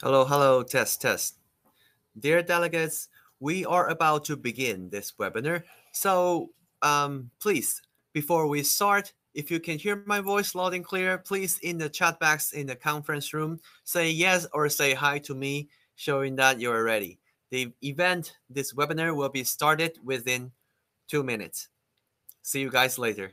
Hello, hello, test, test. Dear delegates, we are about to begin this webinar. So, please, before we start, if you can hear my voice loud and clear, please in the chat box in the conference room, say yes or say hi to me, showing that you are ready. The event, this webinar will be started within 2 minutes. See you guys later.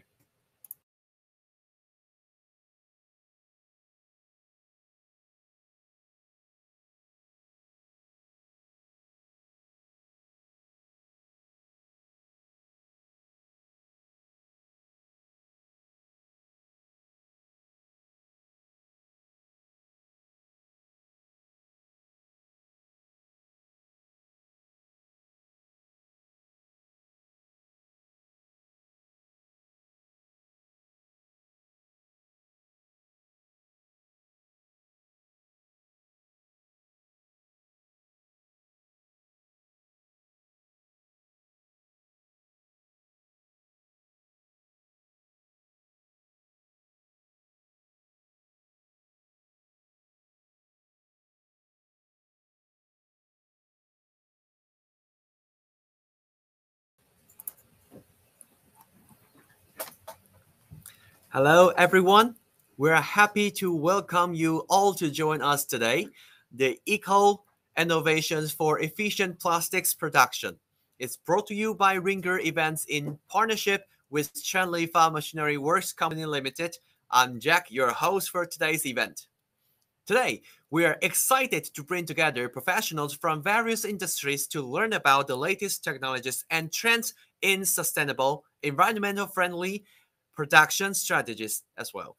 Hello, everyone. We're happy to welcome you all to join us today. The Eco Innovations for Efficient Plastics Production. It's brought to you by Ringer Events in partnership with Chenley Farm Machinery Works Company Limited. I'm Jack, your host for today's event. Today, we are excited to bring together professionals from various industries to learn about the latest technologies and trends in sustainable, environmental friendly production strategies as well.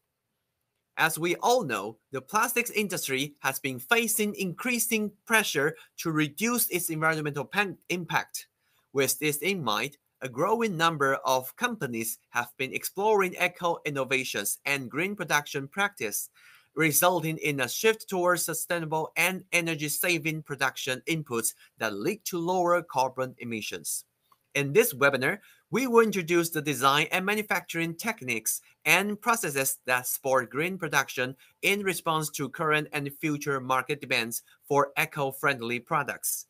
As we all know, the plastics industry has been facing increasing pressure to reduce its environmental impact. With this in mind, a growing number of companies have been exploring eco innovations and green production practice, resulting in a shift towards sustainable and energy saving production inputs that lead to lower carbon emissions. In this webinar, we will introduce the design and manufacturing techniques and processes that support green production in response to current and future market demands for eco-friendly products.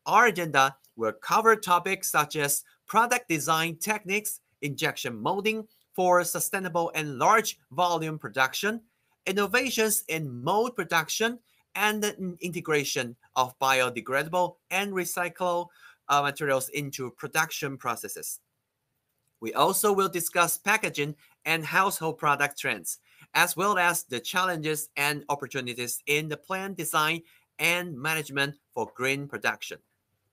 Our agenda will cover topics such as product design techniques, injection molding for sustainable and large volume production, innovations in mold production, and the integration of biodegradable and recyclable materials into production processes. We also will discuss packaging and household product trends, as well as the challenges and opportunities in the plant design and management for green production.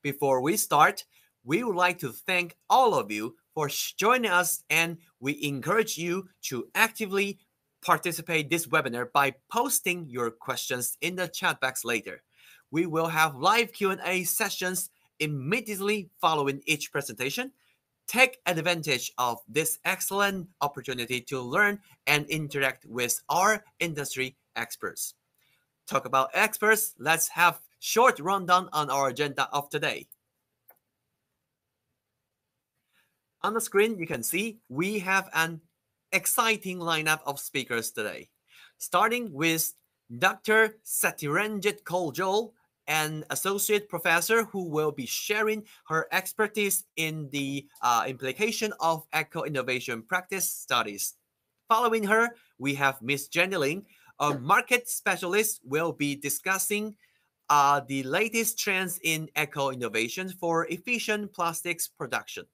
Before we start, we would like to thank all of you for joining us, and we encourage you to actively participate this webinar by posting your questions in the chat box later. We will have live Q&A sessions immediately following each presentation. Take advantage of this excellent opportunity to learn and interact with our industry experts. Talk about experts, let's have short rundown on our agenda of today. On the screen, you can see we have an exciting lineup of speakers today, starting with Dr. Satiranjit Koljol, an associate professor who will be sharing her expertise in the implication of eco-innovation practice studies. Following her, we have Miss Jenny Ling, a market specialist, will be discussing the latest trends in eco-innovation for efficient plastics production.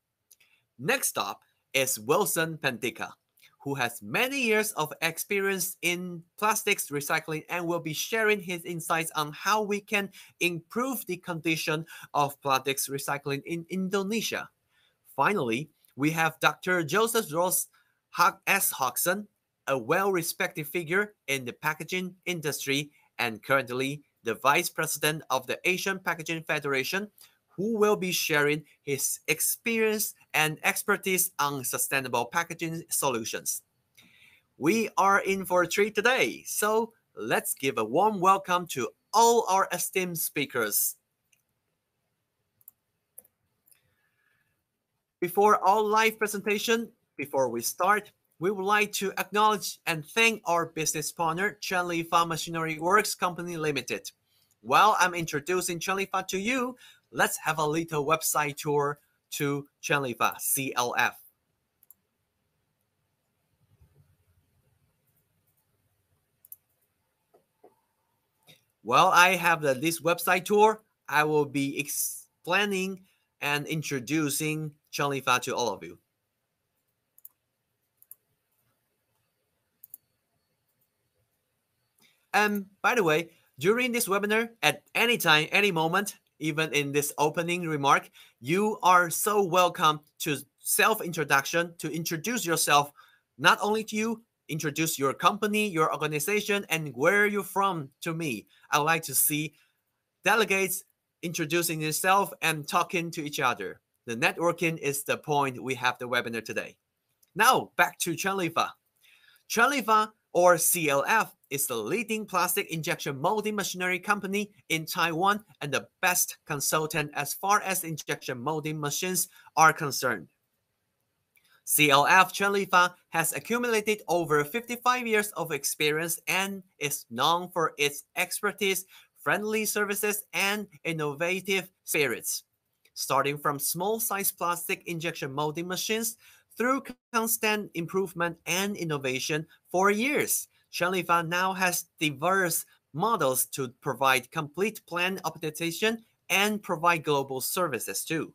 Next up is Wilson Pendika, who has many years of experience in plastics recycling and will be sharing his insights on how we can improve the condition of plastics recycling in Indonesia. Finally, we have Dr. Joseph Ross S. Hodgson, a well-respected figure in the packaging industry and currently the Vice President of the Asian Packaging Federation, who will be sharing his experience and expertise on sustainable packaging solutions. We are in for a treat today, so let's give a warm welcome to all our esteemed speakers. Before our live presentation, before we start, we would like to acknowledge and thank our business partner, Chenley Farm Machinery Works Company Limited. While I'm introducing Chenlifa to you, let's have a little website tour to Chenlifa, CLF. While I have this website tour, I will be explaining and introducing Chenlifa to all of you. And by the way, during this webinar, at any time, any moment, even in this opening remark, you are so welcome to self-introduction, to introduce yourself, not only to you, introduce your company, your organization, and where you're from to me. I would like to see delegates introducing themselves and talking to each other. The networking is the point we have the webinar today. Now, back to Chenlifa. Chenlifa, or CLF, is the leading plastic injection molding machinery company in Taiwan and the best consultant as far as injection molding machines are concerned. CLF Chenlifa has accumulated over 55 years of experience and is known for its expertise, friendly services, and innovative spirits. Starting from small-size plastic injection molding machines through constant improvement and innovation for years, Chenlifa now has diverse models to provide complete plant optimization and provide global services too.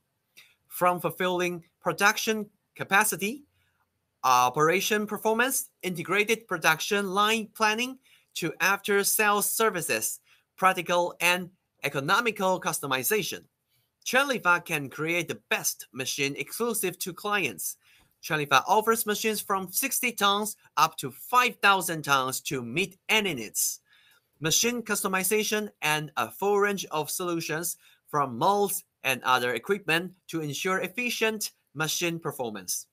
From fulfilling production capacity, operation performance, integrated production line planning, to after-sales services, practical and economical customization, Chenlifa can create the best machine exclusive to clients. Chenlifa offers machines from 60 tons up to 5,000 tons to meet any needs. Machine customization and a full range of solutions from molds and other equipment to ensure efficient machine performance.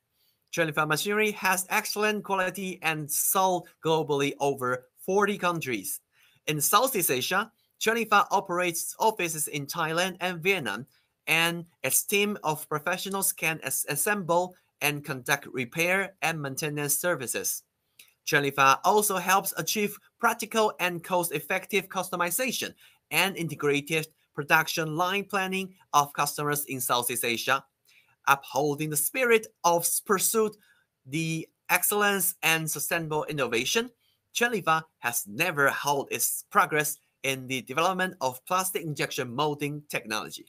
Chenlifa machinery has excellent quality and sold globally over 40 countries. In Southeast Asia, Chenlifa operates offices in Thailand and Vietnam, and its team of professionals can assemble and conduct repair and maintenance services. Chenlifa also helps achieve practical and cost-effective customization and integrated production line planning of customers in Southeast Asia, upholding the spirit of pursuit, the excellence and sustainable innovation. Chenlifa has never halted its progress in the development of plastic injection molding technology.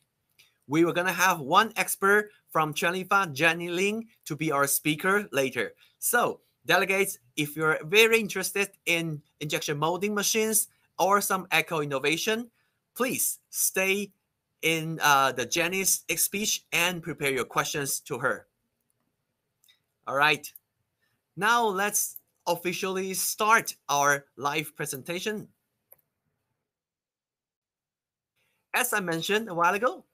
We were going to have one expert from Chenlifa, Jenny Ling, to be our speaker later. So, delegates, if you're very interested in injection molding machines or some eco innovation, please stay in the Jenny's speech and prepare your questions to her. All right. Now let's officially start our live presentation. As I mentioned a while ago,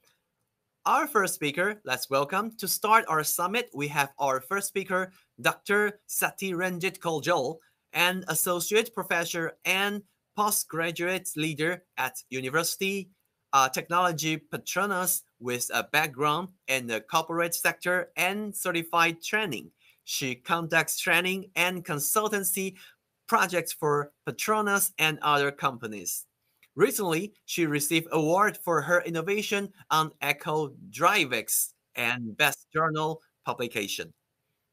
our first speaker, let's welcome to start our summit. We have our first speaker, Dr. Satiranjit Koljal, an associate professor and postgraduate leader at University Technology Petronas with a background in the corporate sector and certified training. She conducts training and consultancy projects for Petronas and other companies. Recently, she received an award for her innovation on Eco Drivex and Best Journal publication.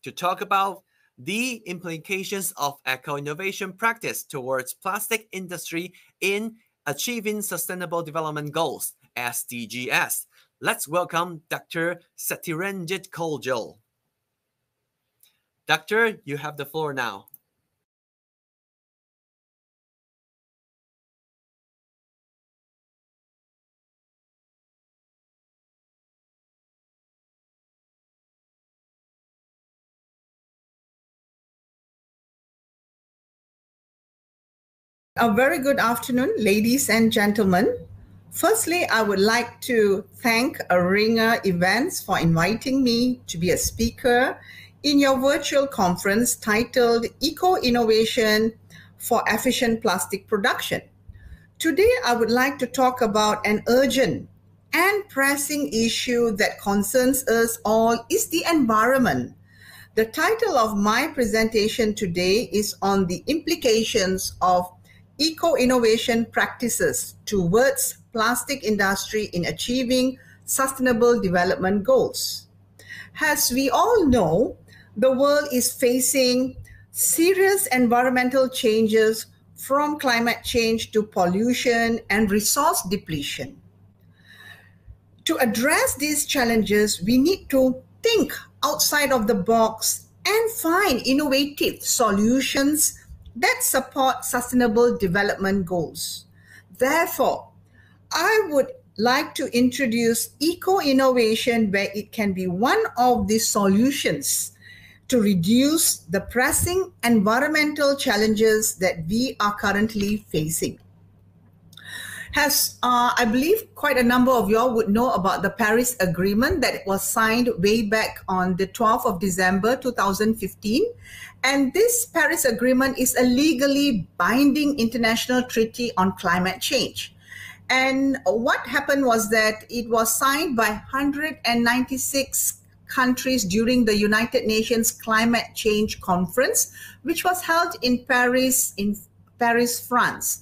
To talk about the implications of eco-innovation practice towards plastic industry in achieving Sustainable Development Goals, SDGs, let's welcome Dr. Satiranjit Koljal. Doctor, you have the floor now. A very good afternoon, ladies and gentlemen. Firstly, I would like to thank Ringer Events for inviting me to be a speaker in your virtual conference titled Eco-Innovation for Efficient Plastic Production. Today, I would like to talk about an urgent and pressing issue that concerns us all is the environment. The title of my presentation today is on the implications of eco-innovation practices towards plastic industry in achieving sustainable development goals. As we all know, the world is facing serious environmental changes from climate change to pollution and resource depletion. To address these challenges, we need to think outside of the box and find innovative solutions that support sustainable development goals. Therefore, I would like to introduce eco-innovation, where it can be one of the solutions to reduce the pressing environmental challenges that we are currently facing. I believe quite a number of you all would know about the Paris Agreement that was signed way back on the 12th of December 2015. And this Paris Agreement is a legally binding international treaty on climate change. And what happened was that it was signed by 196 countries during the United Nations Climate Change Conference, which was held in Paris, France.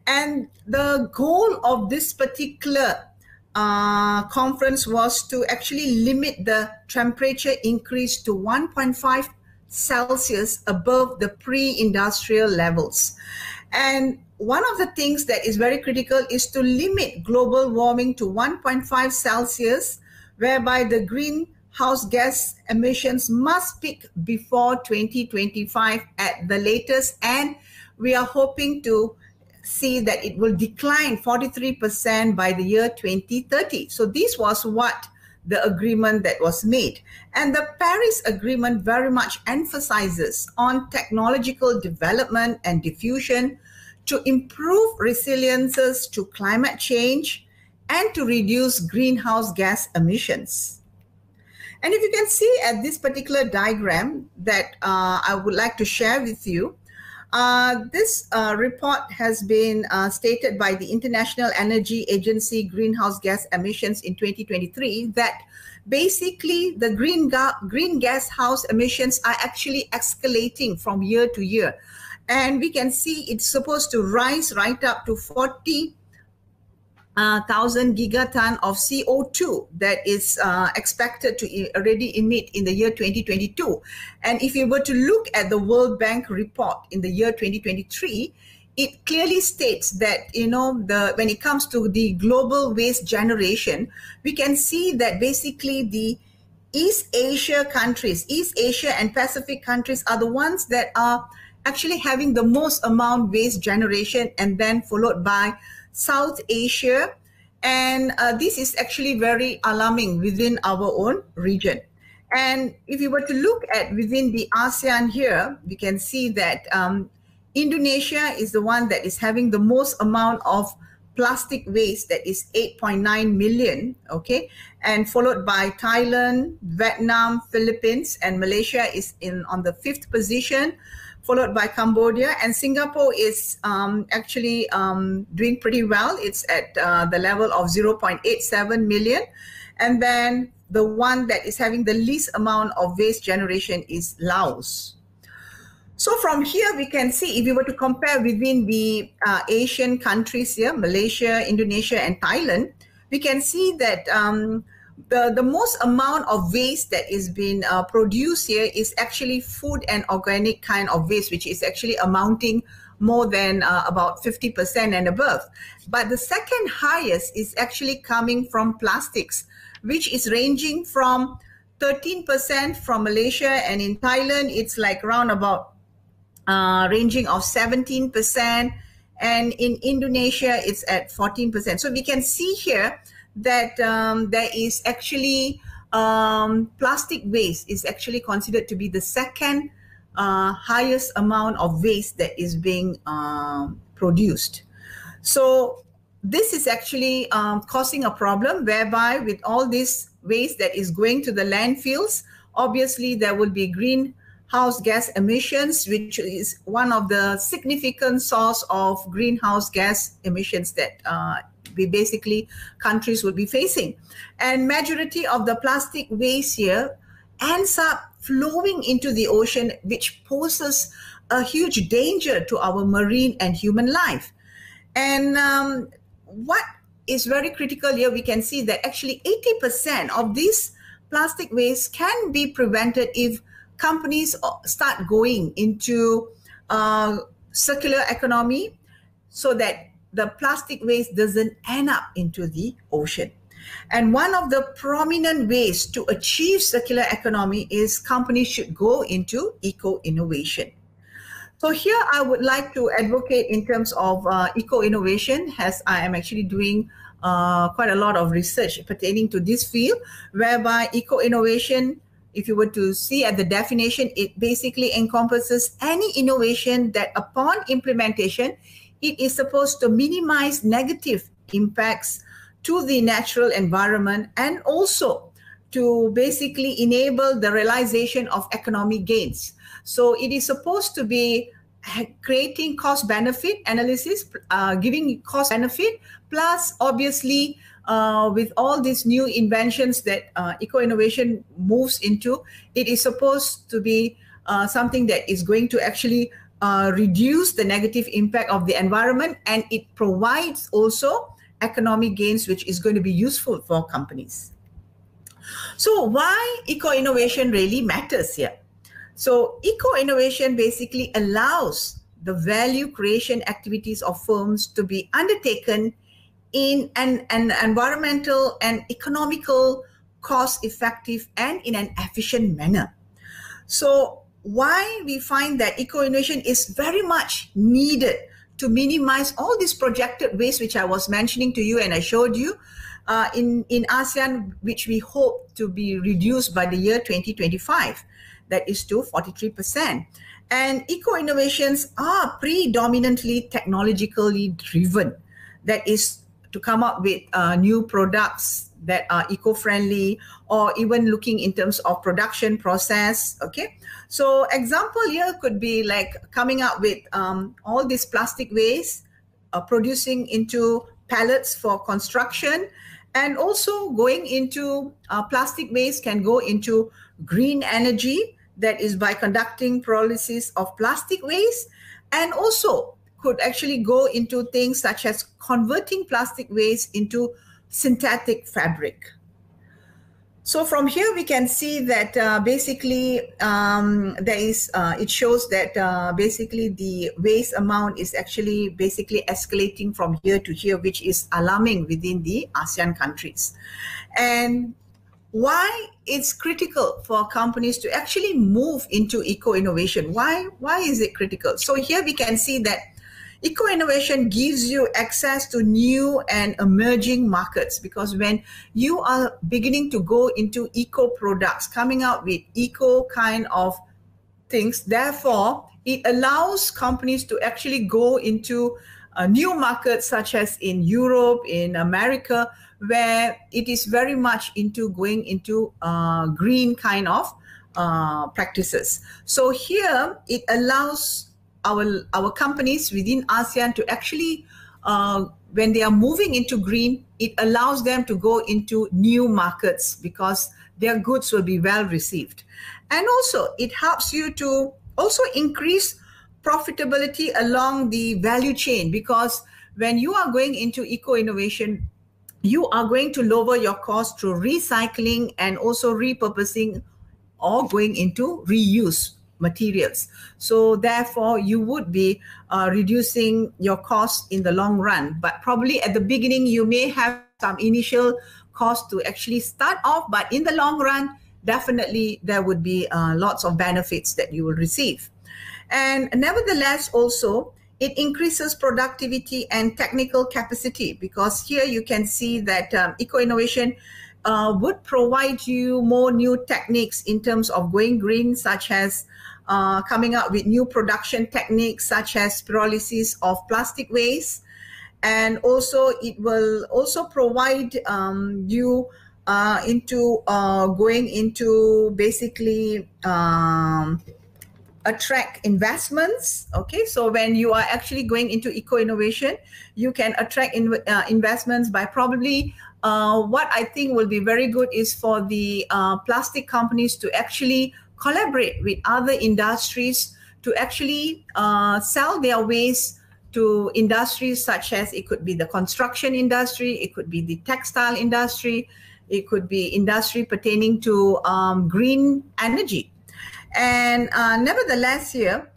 And the goal of this particular conference was to actually limit the temperature increase to 1.5 Celsius above the pre-industrial levels. And one of the things that is very critical is to limit global warming to 1.5 Celsius, whereby the greenhouse gas emissions must peak before 2025 at the latest. And we are hoping to see that it will decline 43% by the year 2030. So this was what the agreement that was made. And the Paris Agreement very much emphasizes on technological development and diffusion to improve resiliences to climate change and to reduce greenhouse gas emissions. And if you can see at this particular diagram that I would like to share with you, this report has been stated by the International Energy Agency greenhouse gas emissions in 2023 that basically the green gas house emissions are actually escalating from year to year. And we can see it's supposed to rise right up to 40,000 gigaton of CO2 that is expected to already emit in the year 2022. And if you were to look at the World Bank report in the year 2023, it clearly states that, when it comes to the global waste generation, we can see that basically the East Asia and Pacific countries are the ones that are actually having the most amount waste generation, and then followed by South Asia. And this is actually very alarming within our own region. And if you were to look at within the ASEAN here, we can see that Indonesia is the one that is having the most amount of plastic waste, that is 8.9 million, okay? And followed by Thailand, Vietnam, Philippines, and Malaysia is on the 5th position, followed by Cambodia, and Singapore is actually doing pretty well. It's at the level of 0.87 million. And then the one that is having the least amount of waste generation is Laos. So from here, we can see, if you were to compare within the Asian countries here, Malaysia, Indonesia, and Thailand, we can see that the most amount of waste that is being produced here is actually food and organic kind of waste, which is actually amounting more than about 50% and above. But the second highest is actually coming from plastics, which is ranging from 13% from Malaysia, and in Thailand, it's like around about ranging of 17%, and in Indonesia, it's at 14%. So we can see here that there is actually plastic waste is actually considered to be the second highest amount of waste that is being produced. So this is actually causing a problem, whereby with all this waste that is going to the landfills, obviously there will be greenhouse gas emissions, which is one of the significant source of greenhouse gas emissions that countries will be facing. And majority of the plastic waste here ends up flowing into the ocean, which poses a huge danger to our marine and human life. And what is very critical here, we can see that actually 80% of these plastic waste can be prevented if companies start going into circular economy, so that the plastic waste doesn't end up into the ocean. And one of the prominent ways to achieve circular economy is companies should go into eco-innovation. So here I would like to advocate in terms of eco-innovation, as I am actually doing quite a lot of research pertaining to this field, whereby eco-innovation, if you were to see at the definition, it basically encompasses any innovation that upon implementation, it is supposed to minimize negative impacts to the natural environment and also to basically enable the realization of economic gains. So it is supposed to be creating cost benefit analysis, giving cost benefit, plus obviously with all these new inventions that eco-innovation moves into, it is supposed to be something that is going to actually reduce the negative impact of the environment, and it provides also economic gains, which is going to be useful for companies. So why eco-innovation really matters here? So eco-innovation basically allows the value creation activities of firms to be undertaken in an environmental and economical, cost-effective, and in an efficient manner. So why we find that eco-innovation is very much needed to minimize all this projected waste, which I was mentioning to you and I showed you in ASEAN, which we hope to be reduced by the year 2025. That is to 43%. And eco-innovations are predominantly technologically driven. That is to come up with new products that are eco-friendly, or even looking in terms of production process, okay? So example here could be like coming up with all this plastic waste, producing into pallets for construction, and also going into plastic waste can go into green energy, that is by conducting pyrolysis of plastic waste, and also could actually go into things such as converting plastic waste into synthetic fabric. So from here we can see that basically it shows that basically the waste amount is actually basically escalating from here to here, which is alarming within the ASEAN countries. And why it's critical for companies to actually move into eco-innovation? Why is it critical? So here we can see that eco-innovation gives you access to new and emerging markets, because when you are beginning to go into eco products, coming out with eco kind of things, therefore it allows companies to actually go into new markets such as in Europe, in America, where it is very much into going into green kind of practices. So here it allows our companies within ASEAN to actually, when they are moving into green, it allows them to go into new markets because their goods will be well received. And also it helps you to also increase profitability along the value chain, because when you are going into eco-innovation, you are going to lower your cost through recycling and also repurposing or going into reuse materials. So therefore you would be reducing your cost in the long run, but probably at the beginning you may have some initial cost to actually start off, but in the long run definitely there would be lots of benefits that you will receive. And nevertheless also it increases productivity and technical capacity, because here you can see that eco-innovation would provide you more new techniques in terms of going green, such as coming up with new production techniques such as pyrolysis of plastic waste. And also it will also provide you into going into basically attract investments. Okay, so when you are actually going into eco-innovation, you can attract investments by probably what I think will be very good is for the plastic companies to actually collaborate with other industries to actually sell their waste to industries such as, it could be the construction industry, it could be the textile industry, it could be industry pertaining to green energy. And nevertheless here,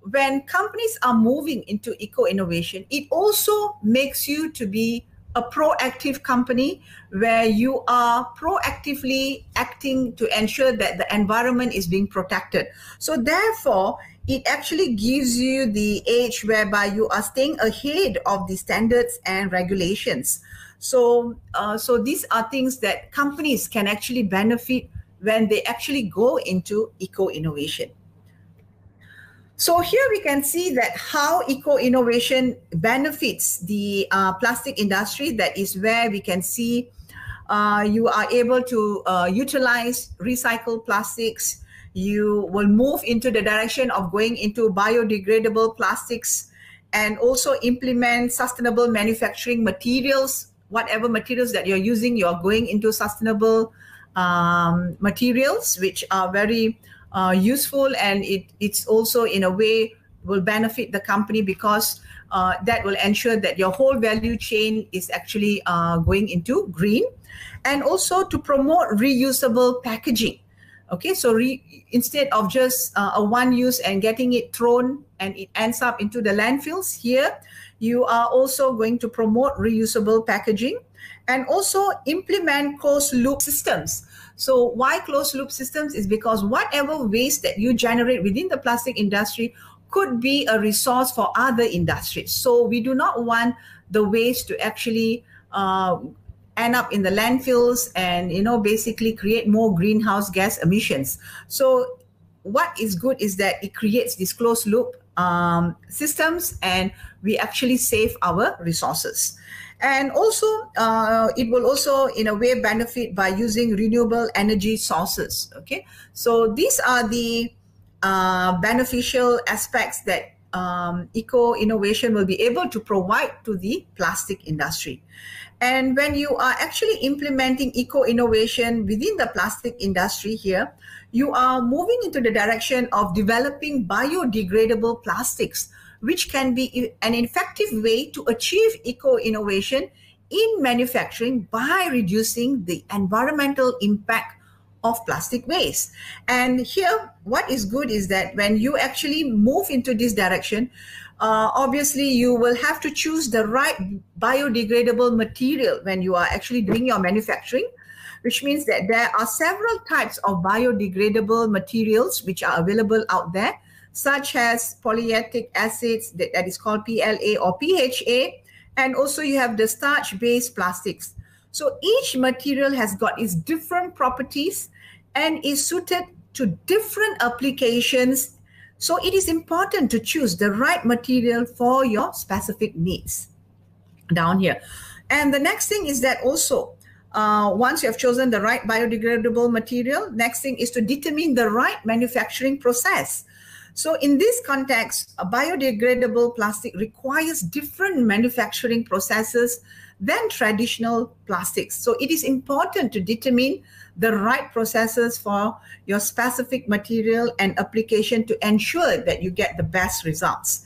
when companies are moving into eco-innovation, it also makes you to be a proactive company where you are proactively acting to ensure that the environment is being protected. So therefore, it actually gives you the edge whereby you are staying ahead of the standards and regulations. So, so these are things that companies can actually benefit when they actually go into eco-innovation. So here we can see that how eco-innovation benefits the plastic industry. That is where we can see you are able to utilize recycled plastics. You will move into the direction of going into biodegradable plastics and also implement sustainable manufacturing materials. Whatever materials that you're using, you're going into sustainable materials, which are very useful, and it's also in a way will benefit the company because that will ensure that your whole value chain is actually going into green. And also to promote reusable packaging. Okay, so instead of just a one use and getting it thrown and it ends up into the landfills, here you are also going to promote reusable packaging and also implement closed loop systems. So why closed loop systems is because whatever waste that you generate within the plastic industry could be a resource for other industries. So we do not want the waste to actually end up in the landfills and, you know, basically create more greenhouse gas emissions. So what is good is that it creates these closed loop systems, and we actually save our resources. And also, it will also, in a way, benefit by using renewable energy sources. Okay, so these are the beneficial aspects that eco-innovation will be able to provide to the plastic industry. And when you are actually implementing eco-innovation within the plastic industry here, you are moving into the direction of developing biodegradable plastics, which can be an effective way to achieve eco-innovation in manufacturing by reducing the environmental impact of plastic waste. And here, what is good is that when you actually move into this direction, obviously you will have to choose the right biodegradable material when you are actually doing your manufacturing, which means that there are several types of biodegradable materials which are available out there, such as polylactic acids, that is called PLA or PHA, and also you have the starch-based plastics. So each material has got its different properties and is suited to different applications. So it is important to choose the right material for your specific needs down here. And the next thing is that also, once you have chosen the right biodegradable material, next thing is to determine the right manufacturing process. So in this context, a biodegradable plastic requires different manufacturing processes than traditional plastics. So it is important to determine the right processes for your specific material and application to ensure that you get the best results.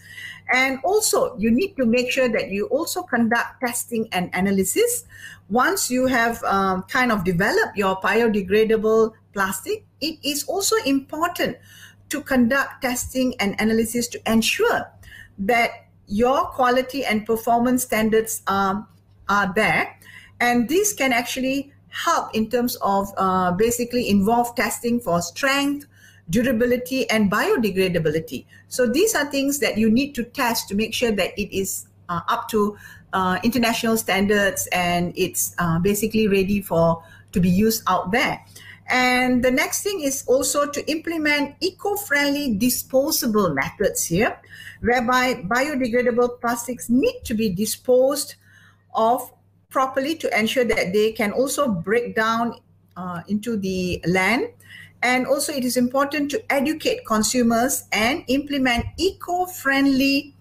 And also, you need to make sure that you also conduct testing and analysis. Once you have kind of developed your biodegradable plastic, it is also important to conduct testing and analysis to ensure that your quality and performance standards are there. And this can actually help in terms of basically involve testing for strength, durability, and biodegradability. So these are things that you need to test to make sure that it is up to international standards and it's basically ready to be used out there. And the next thing is also to implement eco-friendly disposable methods here, whereby biodegradable plastics need to be disposed of properly to ensure that they can also break down into the land. And also it is important to educate consumers and implement eco-friendly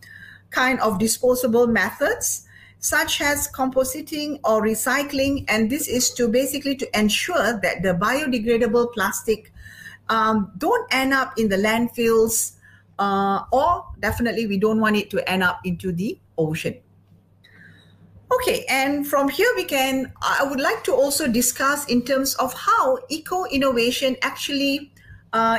kind of disposable methods, such as compositing or recycling. And this is to basically to ensure that the biodegradable plastic don't end up in the landfills or definitely we don't want it to end up into the ocean. Okay, and from here I would like to also discuss in terms of how eco-innovation actually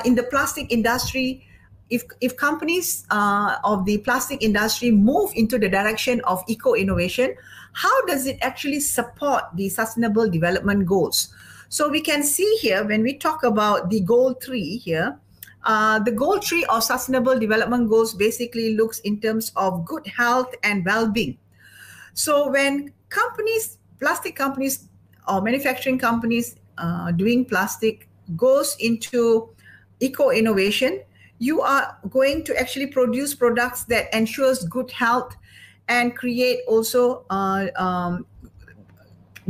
in the plastic industry, if companies of the plastic industry move into the direction of eco-innovation, how does it actually support the sustainable development goals? So we can see here when we talk about the goal 3 here, the goal 3 of sustainable development goals basically looks in terms of good health and well-being. So when plastic companies or manufacturing companies doing plastic goes into eco-innovation, you are going to actually produce products that ensures good health and create also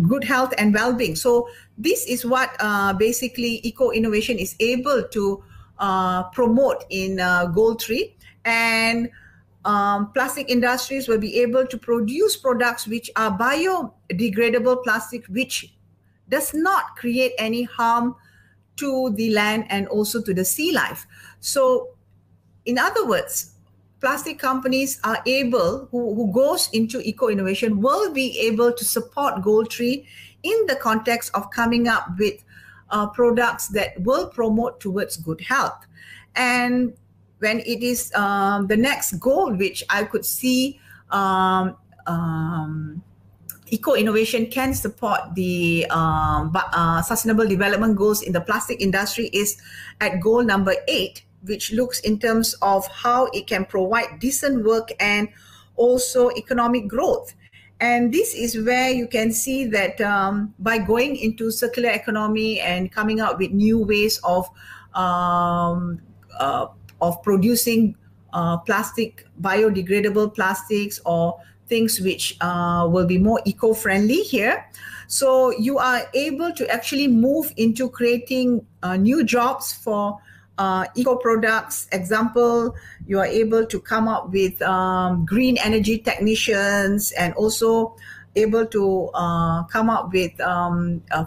good health and well-being. So this is what basically eco-innovation is able to promote in goal 3. And plastic industries will be able to produce products which are biodegradable plastic, which does not create any harm to the land and also to the sea life. So in other words, plastic companies are able, who goes into eco-innovation, will be able to support goal 3 in the context of coming up with products that will promote towards good health. And when it is the next goal, which I could see eco-innovation can support the sustainable development goals in the plastic industry, is at goal number 8, which looks in terms of how it can provide decent work and also economic growth. And this is where you can see that by going into circular economy and coming out with new ways of producing biodegradable plastics or things which will be more eco-friendly here. So you are able to actually move into creating new jobs for eco products. Example, you are able to come up with green energy technicians, and also able to come up with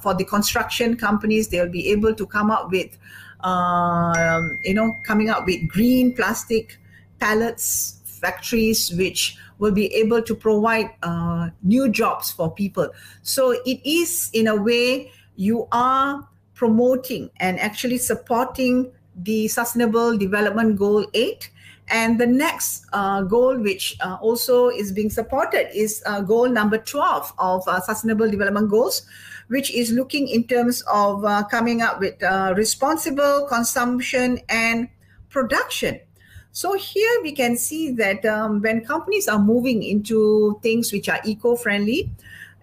for the construction companies, they'll be able to come up with coming up with green plastic pallets factories, which will be able to provide new jobs for people. So it is, in a way, you are promoting and actually supporting the Sustainable Development Goal 8. And the next goal, which also is being supported, is goal number 12 of Sustainable Development Goals, which is looking in terms of coming up with responsible consumption and production. So here we can see that when companies are moving into things which are eco-friendly,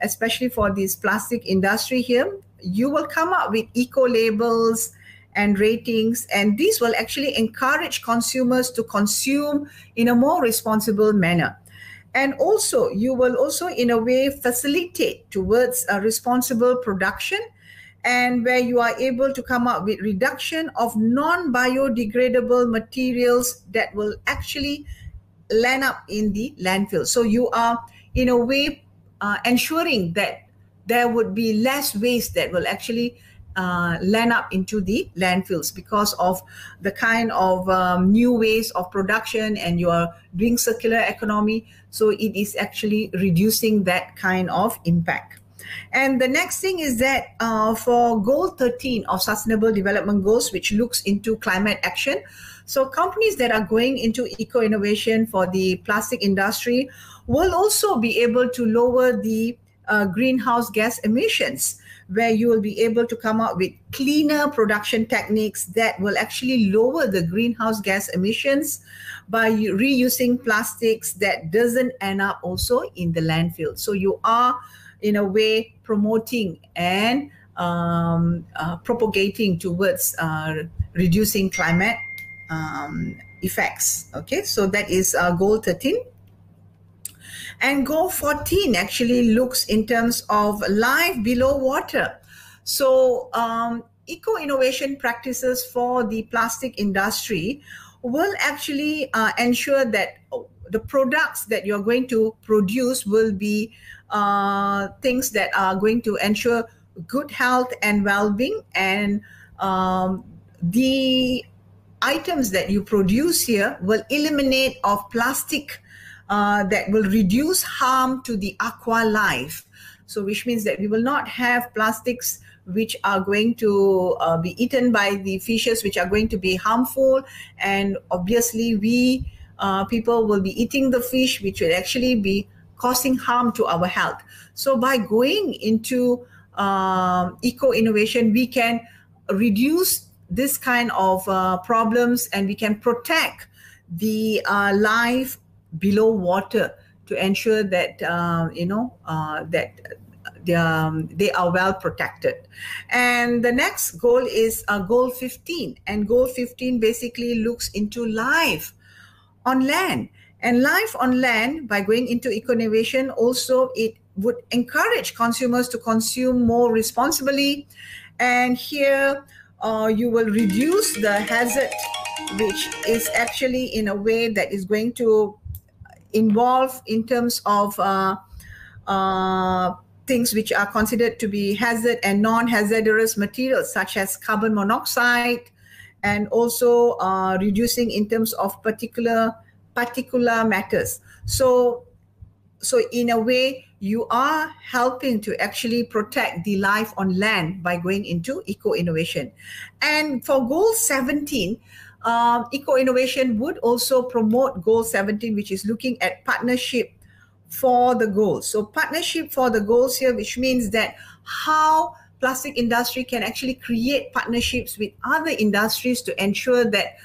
especially for this plastic industry here, you will come up with eco-labels and ratings, and these will actually encourage consumers to consume in a more responsible manner. And also, you will also, in a way, facilitate towards a responsible production, and where you are able to come up with reduction of non-biodegradable materials that will actually land up in the landfill. So you are, in a way, ensuring that there would be less waste that will actually land up into the landfills because of the kind of new ways of production, and you are doing circular economy. So it is actually reducing that kind of impact. And the next thing is that for goal 13 of Sustainable Development Goals, which looks into climate action, so companies that are going into eco-innovation for the plastic industry will also be able to lower the greenhouse gas emissions, where you will be able to come up with cleaner production techniques that will actually lower the greenhouse gas emissions by reusing plastics that doesn't end up also in the landfill. So you are, in a way, promoting and propagating towards reducing climate effects. Okay, so that is goal 13. And goal 14 actually looks in terms of life below water. So eco-innovation practices for the plastic industry will actually ensure that the products that you're going to produce will be things that are going to ensure good health and well-being. And the items that you produce here will eliminate of plastic that will reduce harm to the aqua life. So which means that we will not have plastics which are going to be eaten by the fishes, which are going to be harmful. And obviously we people will be eating the fish, which will actually be causing harm to our health. So by going into eco-innovation, we can reduce this kind of problems, and we can protect the life below water to ensure that that they are well protected. And the next goal is goal 15, and goal 15 basically looks into life on land. And life on land, by going into eco-innovation, also it would encourage consumers to consume more responsibly. And here you will reduce the hazard, which is actually in a way that is going to involve in terms of things which are considered to be hazard and non-hazardous materials, such as carbon monoxide, and also reducing in terms of particular matters. So in a way, you are helping to actually protect the life on land by going into eco-innovation. And for goal 17, eco-innovation would also promote goal 17, which is looking at partnership for the goals. So partnership for the goals here, which means that how plastic industry can actually create partnerships with other industries to ensure that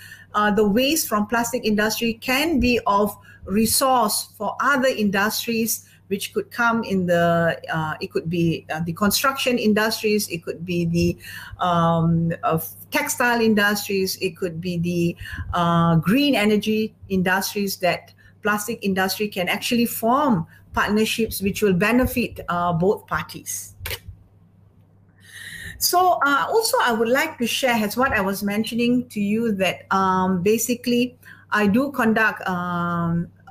the waste from plastic industry can be of resource for other industries, which could come in the it could be the construction industries, it could be the textile industries, it could be the green energy industries, that plastic industry can actually form partnerships which will benefit both parties. So also I would like to share, as what I was mentioning to you, that basically I do conduct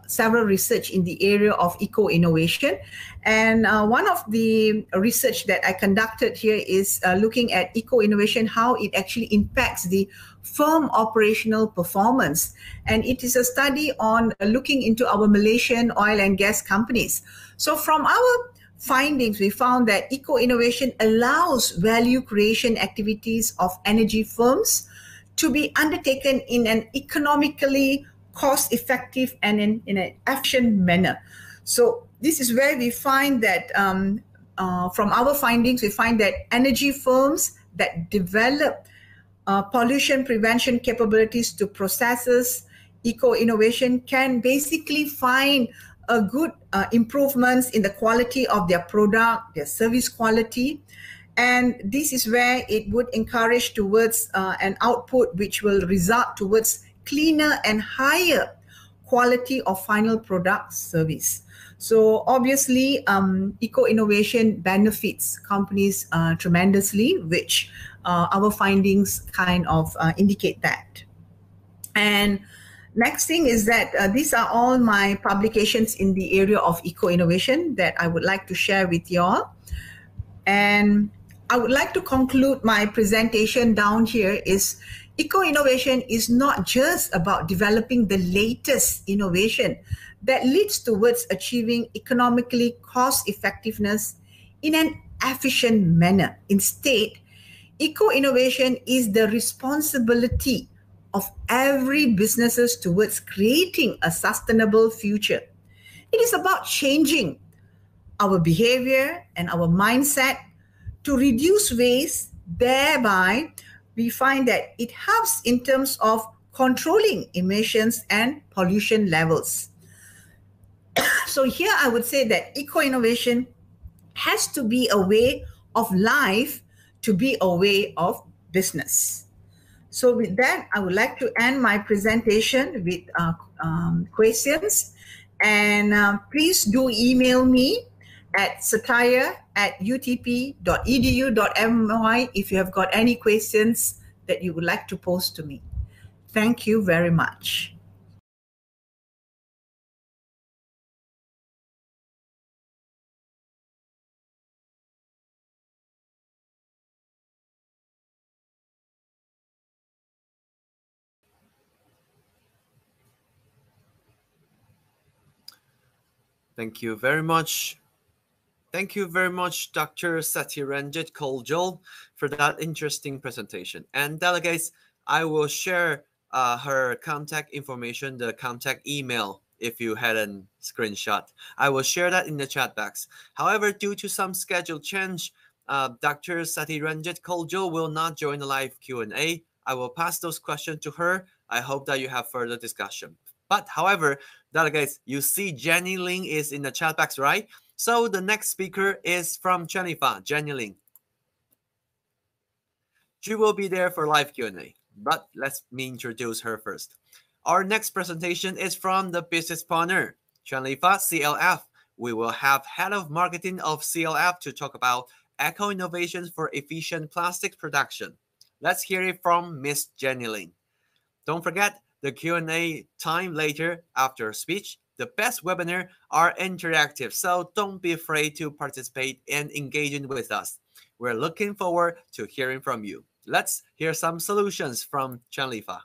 several research in the area of eco-innovation. And one of the research that I conducted here is looking at eco-innovation, how it actually impacts the firm operational performance. And it is a study on looking into our Malaysian oil and gas companies. So from our findings, we found that eco-innovation allows value creation activities of energy firms to be undertaken in an economically cost-effective and in an efficient manner. So this is where we find that from our findings, we find that energy firms that develop pollution prevention capabilities to processes eco-innovation can basically find a good improvements in the quality of their product, their service quality. And this is where it would encourage towards an output which will result towards cleaner and higher quality of final product service. So obviously, eco-innovation benefits companies tremendously, which our findings kind of indicate that. And next thing is that these are all my publications in the area of eco-innovation that I would like to share with you all. And I would like to conclude my presentation down here is eco-innovation is not just about developing the latest innovation that leads towards achieving economically cost effectiveness in an efficient manner. Instead, eco-innovation is the responsibility of every businesses towards creating a sustainable future. It is about changing our behavior and our mindset to reduce waste. Thereby, we find that it helps in terms of controlling emissions and pollution levels. So here I would say that eco-innovation has to be a way of life to be a way of business. So with that, I would like to end my presentation with questions. And please do email me at satire@utp.edu.my if you have got any questions that you would like to pose to me. Thank you very much. Thank you very much. Thank you very much, Dr. Satiranjit Koljol, for that interesting presentation. And delegates, I will share her contact information, the contact email, if you had a screenshot. I will share that in the chat box. However, due to some schedule change, Dr. Satiranjit Koljol will not join the live Q&A. I will pass those questions to her. I hope that you have further discussion. But however, delegates, you see Jenny Ling is in the chat box, right? So the next speaker is from Jennifer, Jenny Ling. She will be there for live Q&A, but let me introduce her first. Our next presentation is from the business partner, Jennifer, CLF. We will have head of marketing of CLF to talk about eco-innovations for efficient plastics production. Let's hear it from Miss Jenny Ling. Don't forget the Q&A time later after speech. The best webinar are interactive, so don't be afraid to participate and engaging with us. We're looking forward to hearing from you. Let's hear some solutions from Chanlifa.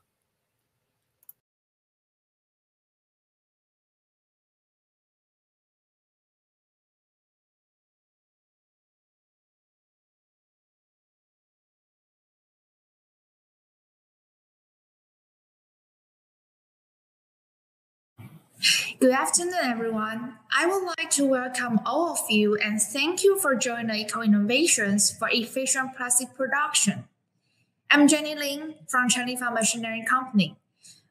Good afternoon, everyone. I would like to welcome all of you and thank you for joining Eco Innovations for Efficient Plastic Production. I'm Jenny Ling from Chanlifa Machinery Company,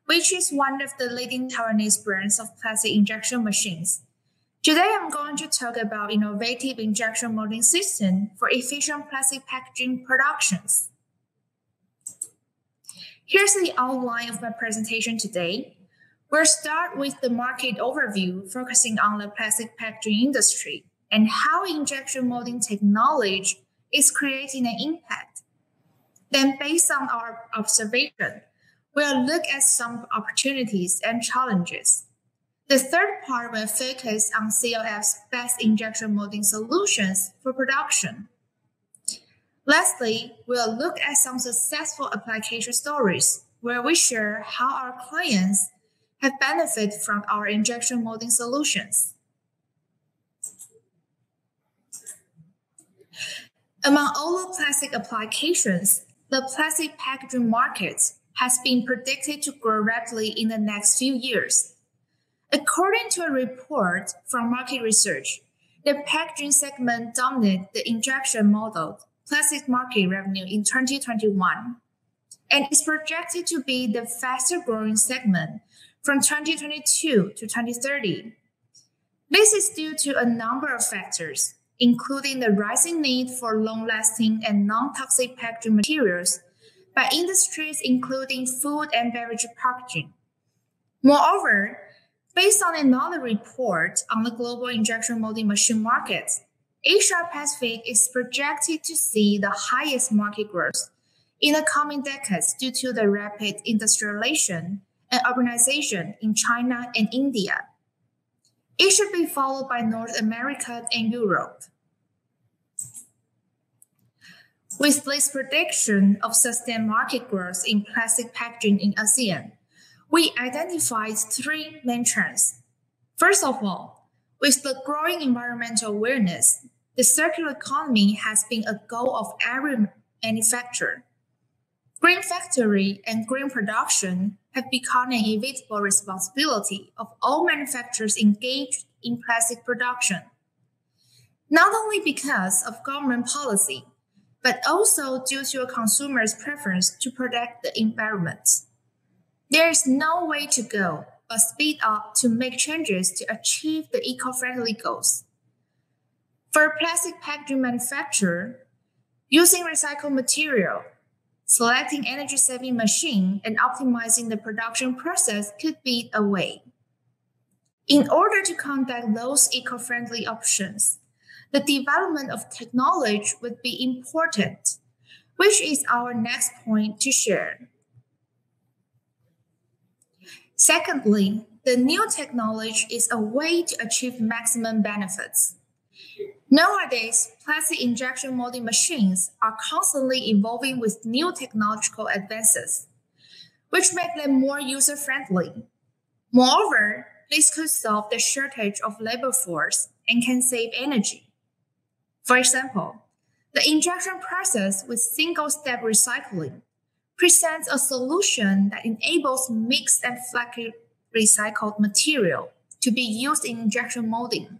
which is one of the leading Taiwanese brands of plastic injection machines. Today, I'm going to talk about innovative injection molding system for efficient plastic packaging productions. Here's the outline of my presentation today. We'll start with the market overview, focusing on the plastic packaging industry and how injection molding technology is creating an impact. Then, based on our observation, we'll look at some opportunities and challenges. The third part will focus on CLF's best injection molding solutions for production. Lastly, we'll look at some successful application stories where we share how our clients have benefited from our injection molding solutions. Among all the plastic applications, the plastic packaging market has been predicted to grow rapidly in the next few years. According to a report from market research, the packaging segment dominated the injection molded plastic market revenue in 2021 and is projected to be the fastest growing segment from 2022 to 2030. This is due to a number of factors, including the rising need for long-lasting and non-toxic packaging materials by industries including food and beverage packaging. Moreover, based on another report on the global injection molding machine market, Asia Pacific is projected to see the highest market growth in the coming decades due to the rapid industrialization and urbanization in China and India. It should be followed by North America and Europe. With this prediction of sustained market growth in plastic packaging in ASEAN, we identified three main trends. First of all, with the growing environmental awareness, the circular economy has been a goal of every manufacturer. Green factory and green production have become an inevitable responsibility of all manufacturers engaged in plastic production. Not only because of government policy, but also due to a consumer's preference to protect the environment. There is no way to go but speed up to make changes to achieve the eco-friendly goals. For a plastic packaging manufacturer, using recycled material, selecting energy-saving machine, and optimizing the production process could be a way. In order to conduct those eco-friendly options, the development of technology would be important, which is our next point to share. Secondly, the new technology is a way to achieve maximum benefits. Nowadays, plastic injection molding machines are constantly evolving with new technological advances, which make them more user-friendly. Moreover, this could solve the shortage of labor force and can save energy. For example, the injection process with single-step recycling presents a solution that enables mixed and flaky recycled material to be used in injection molding.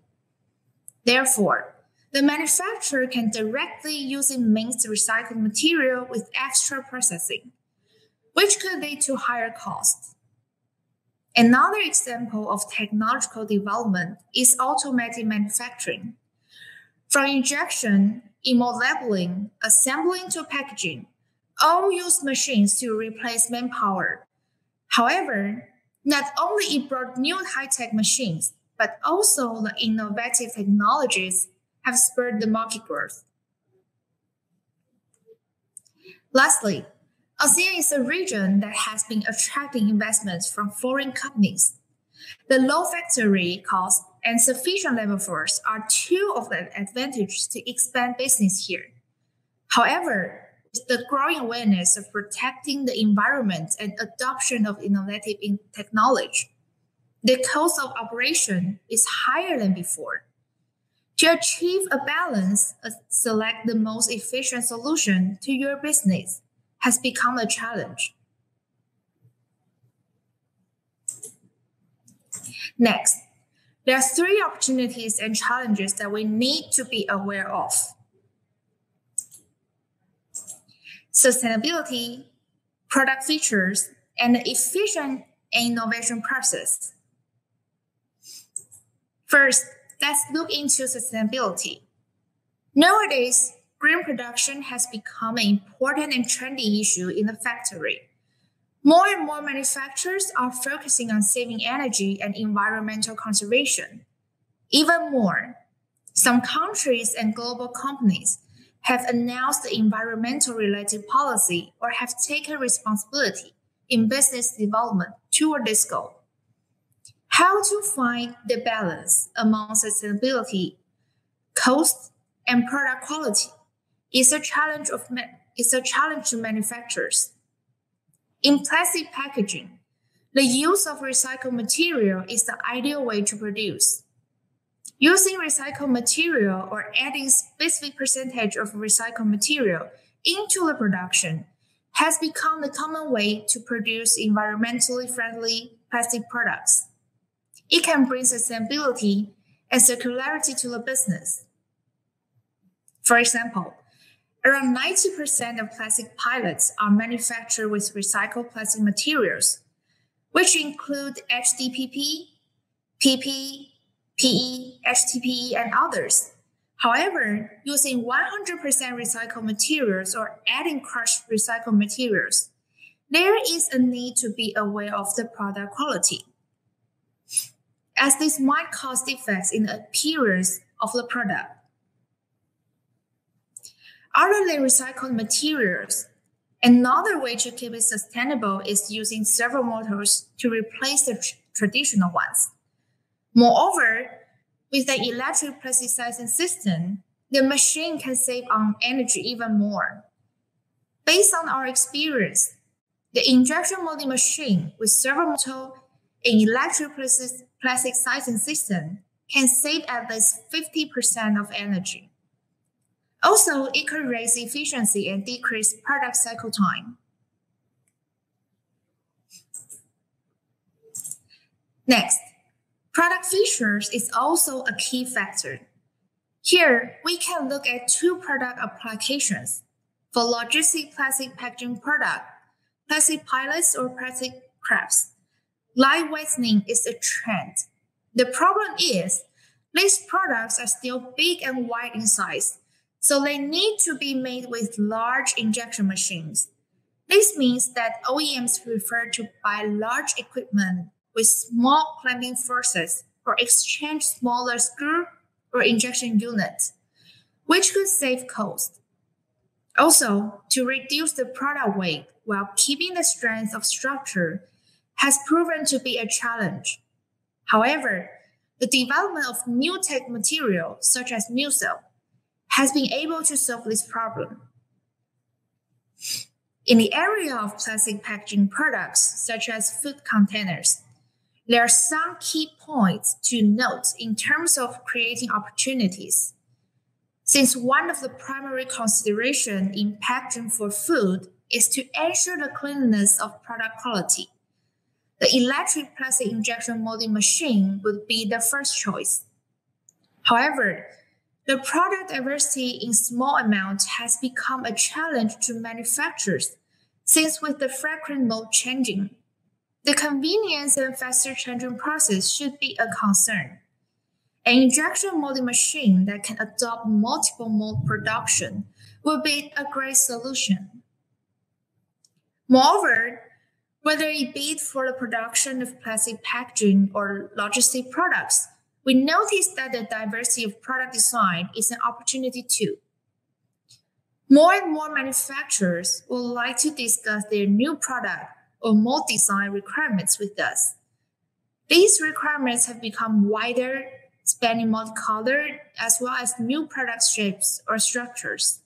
Therefore, the manufacturer can directly use mixed recycled material with extra processing, which could lead to higher costs. Another example of technological development is automated manufacturing. From injection, immold labeling, assembling to packaging, all use machines to replace manpower. However, not only it brought new high-tech machines, but also the innovative technologies have spurred the market growth. Lastly, ASEAN is a region that has been attracting investments from foreign companies. The low factory cost and sufficient labor force are two of the advantages to expand business here. However, with the growing awareness of protecting the environment and adoption of innovative technology, the cost of operation is higher than before. To achieve a balance, select the most efficient solution to your business has become a challenge. Next, there are three opportunities and challenges that we need to be aware of. Sustainability, product features, and the efficient innovation process. First, let's look into sustainability. Nowadays, green production has become an important and trendy issue in the factory. More and more manufacturers are focusing on saving energy and environmental conservation. Even more, some countries and global companies have announced the environmental-related policy or have taken responsibility in business development toward this goal. How to find the balance among sustainability, cost, and product quality is a challenge to manufacturers. In plastic packaging, the use of recycled material is the ideal way to produce. Using recycled material or adding specific percentage of recycled material into the production has become the common way to produce environmentally friendly plastic products. It can bring sustainability and circularity to the business. For example, around 90% of plastic pellets are manufactured with recycled plastic materials, which include HDPE, PP, PE, HDPE, and others. However, using 100% recycled materials or adding crushed recycled materials, there is a need to be aware of the product quality, as this might cause defects in the appearance of the product. Other than recycled materials, another way to keep it sustainable is using servo motors to replace the traditional ones. Moreover, with the electric plasticizing system, the machine can save on energy even more. Based on our experience, the injection molding machine with servo motor and electric plasticizing system can save at least 50% of energy. Also, it could raise efficiency and decrease product cycle time. Next, product features is also a key factor. Here, we can look at two product applications. For logistic plastic packaging product, plastic pellets or plastic crabs, lightweightening is a trend. The problem is, these products are still big and wide in size, so they need to be made with large injection machines. This means that OEMs prefer to buy large equipment with small clamping forces or exchange smaller screw or injection units, which could save cost. Also, to reduce the product weight while keeping the strength of structure has proven to be a challenge. However, the development of new tech material such as MuCell has been able to solve this problem. In the area of plastic packaging products such as food containers, There are some key points to note in terms of creating opportunities. Since one of the primary considerations in packaging for food is to ensure the cleanliness of product quality, the electric plastic injection molding machine would be the first choice. However, the product diversity in small amounts has become a challenge to manufacturers since with the frequent mold changing, the convenience and faster changing process should be a concern. An injection molding machine that can adopt multiple mold production will be a great solution. Moreover, whether it be for the production of plastic packaging or logistic products, we notice that the diversity of product design is an opportunity too. More and more manufacturers would like to discuss their new product or mold design requirements with us. These requirements have become wider, spanning multicolored, as well as new product shapes or structures.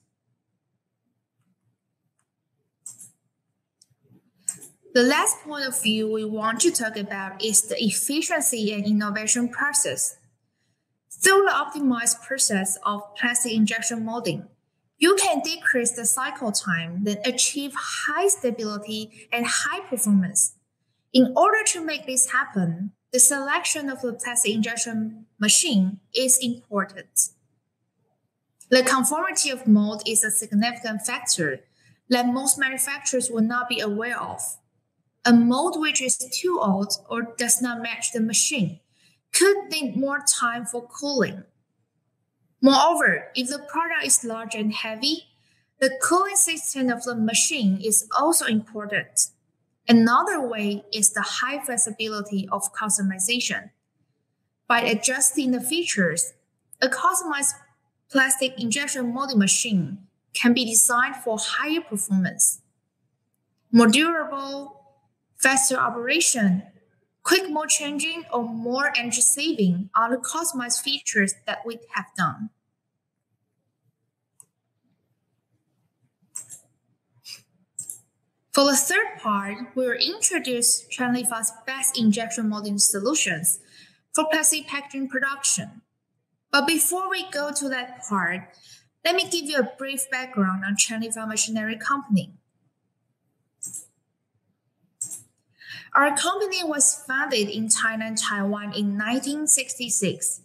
The last point of view we want to talk about is the efficiency and innovation process. Through the optimized process of plastic injection molding, you can decrease the cycle time, then achieve high stability and high performance. In order to make this happen, the selection of the plastic injection machine is important. The conformity of mold is a significant factor that most manufacturers will not be aware of. A mold which is too old or does not match the machine could need more time for cooling. Moreover, if the product is large and heavy, the cooling system of the machine is also important. Another way is the high flexibility of customization. By adjusting the features, a customized plastic injection molding machine can be designed for higher performance, more durable, faster operation, quick mold changing, or more energy saving are the customized features that we have done. For the third part, we will introduce Chenlifa's best injection molding solutions for plastic packaging production. But before we go to that part, let me give you a brief background on Chenlifa Machinery Company. Our company was founded in China and Taiwan in 1966.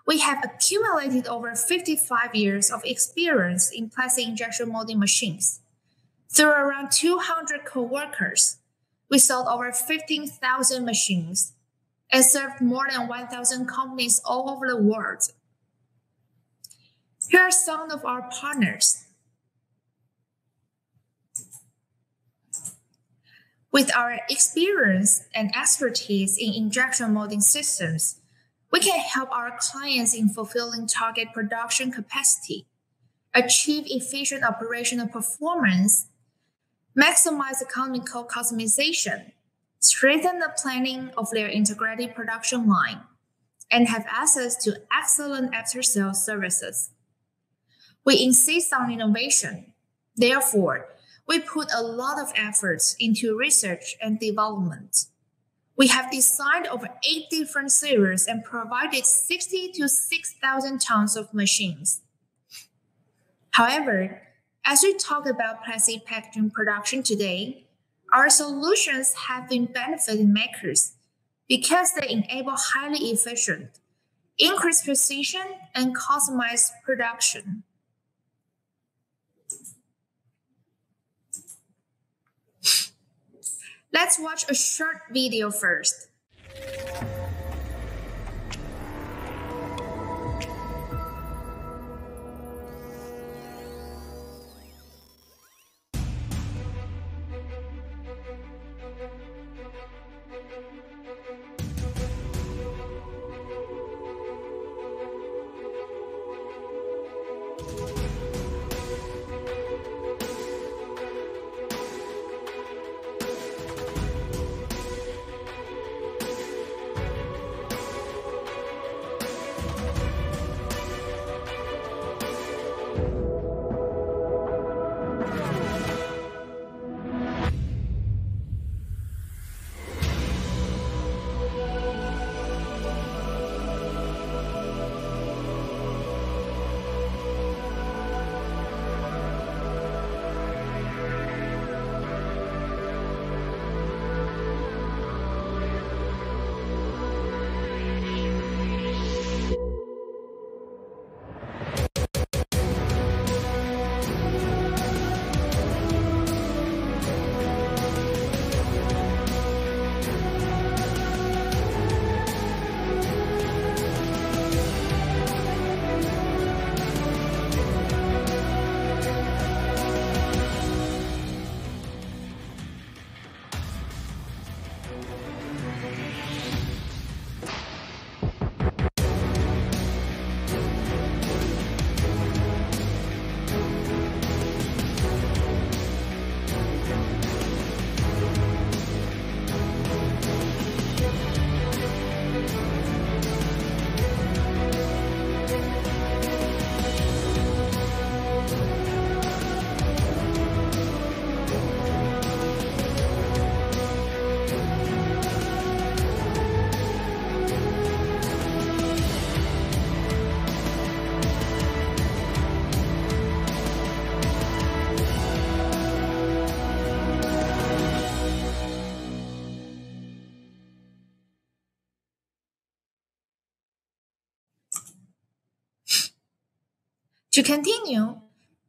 We have accumulated over 55 years of experience in plastic injection molding machines. Through around 200 co-workers, we sold over 15,000 machines and served more than 1,000 companies all over the world. Here are some of our partners. With our experience and expertise in injection molding systems, we can help our clients in fulfilling target production capacity, achieve efficient operational performance, maximize economical customization, strengthen the planning of their integrated production line, and have access to excellent after-sales services. We insist on innovation. Therefore, we put a lot of efforts into research and development. We have designed over 8 different series and provided 60 to 6,000 tons of machines. However, as we talk about plastic packaging production today, our solutions have been benefiting makers because they enable highly efficient, increased precision, and customized production. Let's watch a short video first. To continue,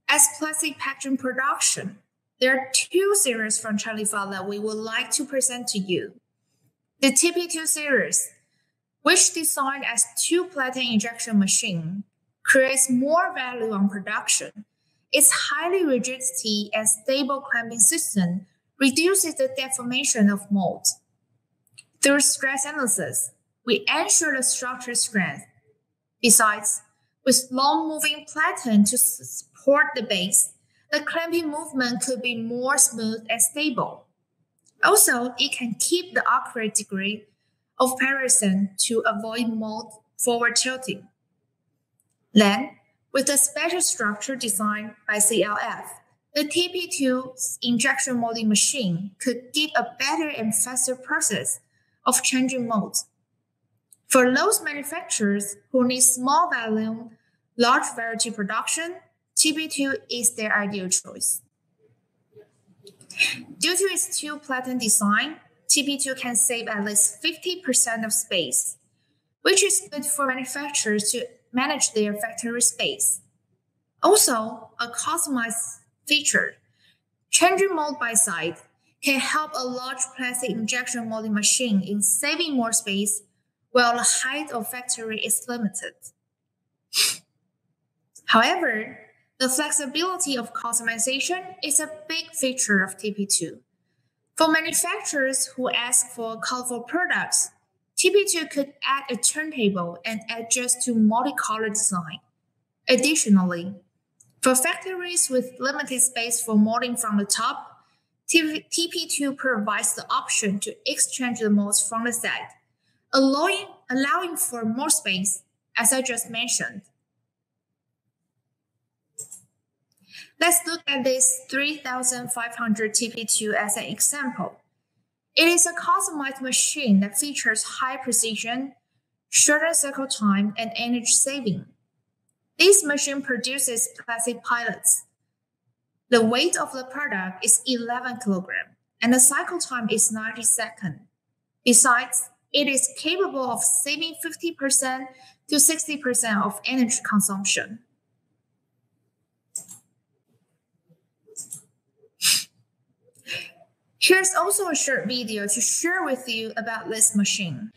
as plastic packaging production, there are two series from Chalifah that we would like to present to you. The TP2 series, which designed as two platen injection machine, creates more value on production. Its highly rigidity and stable clamping system reduces the deformation of mold. Through stress analysis, we ensure the structure strength. Besides, with long-moving platen to support the base, the clamping movement could be more smooth and stable. Also, it can keep the accurate degree of parison to avoid mold forward tilting. Then, with the special structure designed by CLF, the TP2 injection molding machine could give a better and faster process of changing molds. For those manufacturers who need small volume, large variety production, TP2 is their ideal choice. Due to its two platen design, TP2 can save at least 50% of space, which is good for manufacturers to manage their factory space. Also, a customized feature, changing mold by side, can help a large plastic injection molding machine in saving more space while the height of factory is limited. However, the flexibility of customization is a big feature of TP2. For manufacturers who ask for colorful products, TP2 could add a turntable and adjust to multicolor design. Additionally, for factories with limited space for molding from the top, TP2 provides the option to exchange the molds from the side, allowing for more space, as I just mentioned. Let's look at this 3500 TP2 as an example. It is a customized machine that features high precision, shorter cycle time, and energy saving. This machine produces plastic pellets. The weight of the product is 11 kilograms, and the cycle time is 90 seconds. Besides, it is capable of saving 50% to 60% of energy consumption. Here's also a short video to share with you about this machine.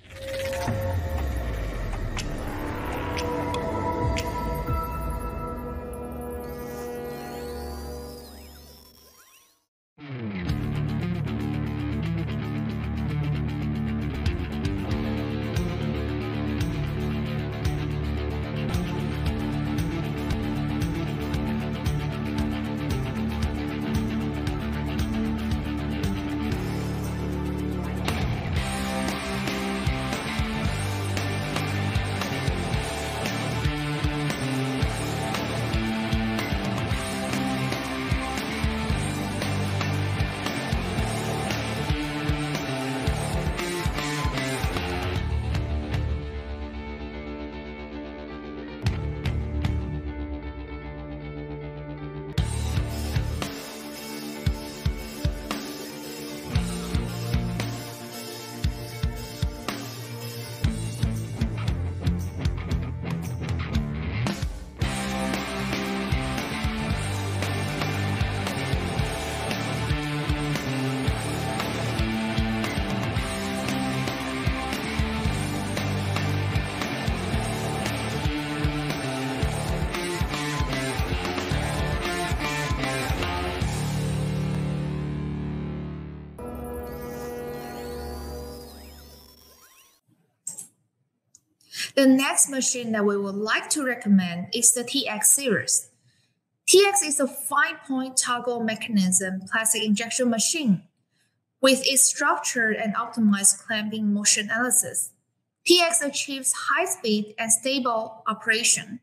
The next machine that we would like to recommend is the TX series. TX is a 5-point toggle mechanism plastic injection machine. With its structured and optimized clamping motion analysis, TX achieves high speed and stable operation.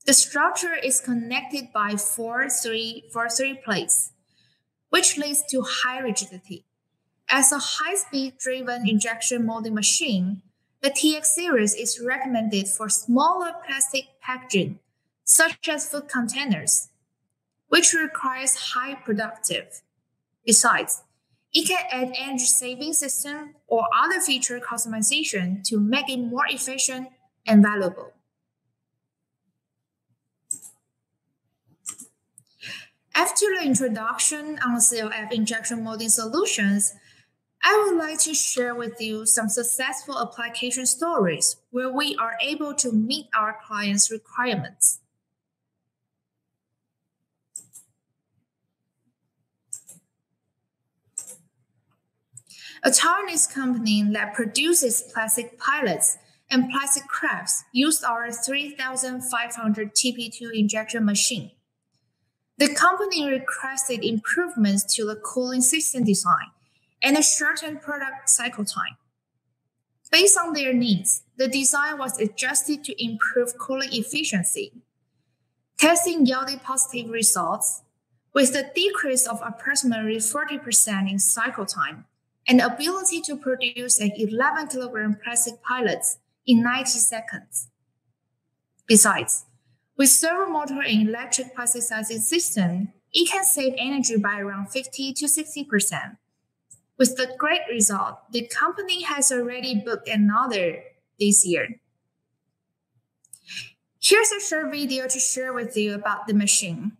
The structure is connected by 4-3 plates, which leads to high rigidity. As a high-speed driven injection molding machine, the TX series is recommended for smaller plastic packaging, such as food containers, which requires high productive. Besides, it can add energy saving system or other feature customization to make it more efficient and valuable. After the introduction on CLF injection molding solutions, I would like to share with you some successful application stories where we are able to meet our clients' requirements. A Taiwanese company that produces plastic pilots and plastic crafts used our 3500 TP2 injection machine. The company requested improvements to the cooling system design and a shortened product cycle time. Based on their needs, the design was adjusted to improve cooling efficiency. Testing yielded positive results, with a decrease of approximately 40% in cycle time and ability to produce an 11 kilogram plastic pilots in 90 seconds. Besides, with servo motor and electric plasticizing system, it can save energy by around 50 to 60%. With the great result, the company has already booked another this year. Here's a short video to share with you about the machine.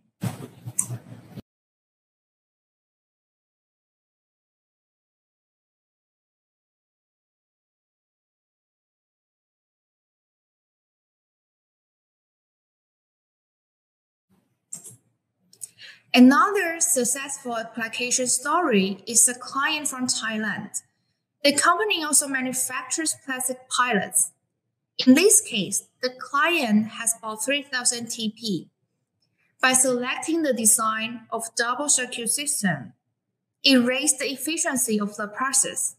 Another successful application story is a client from Thailand. The company also manufactures plastic pilots. In this case, the client has bought 3000 TP. By selecting the design of double circuit system, it raised the efficiency of the process.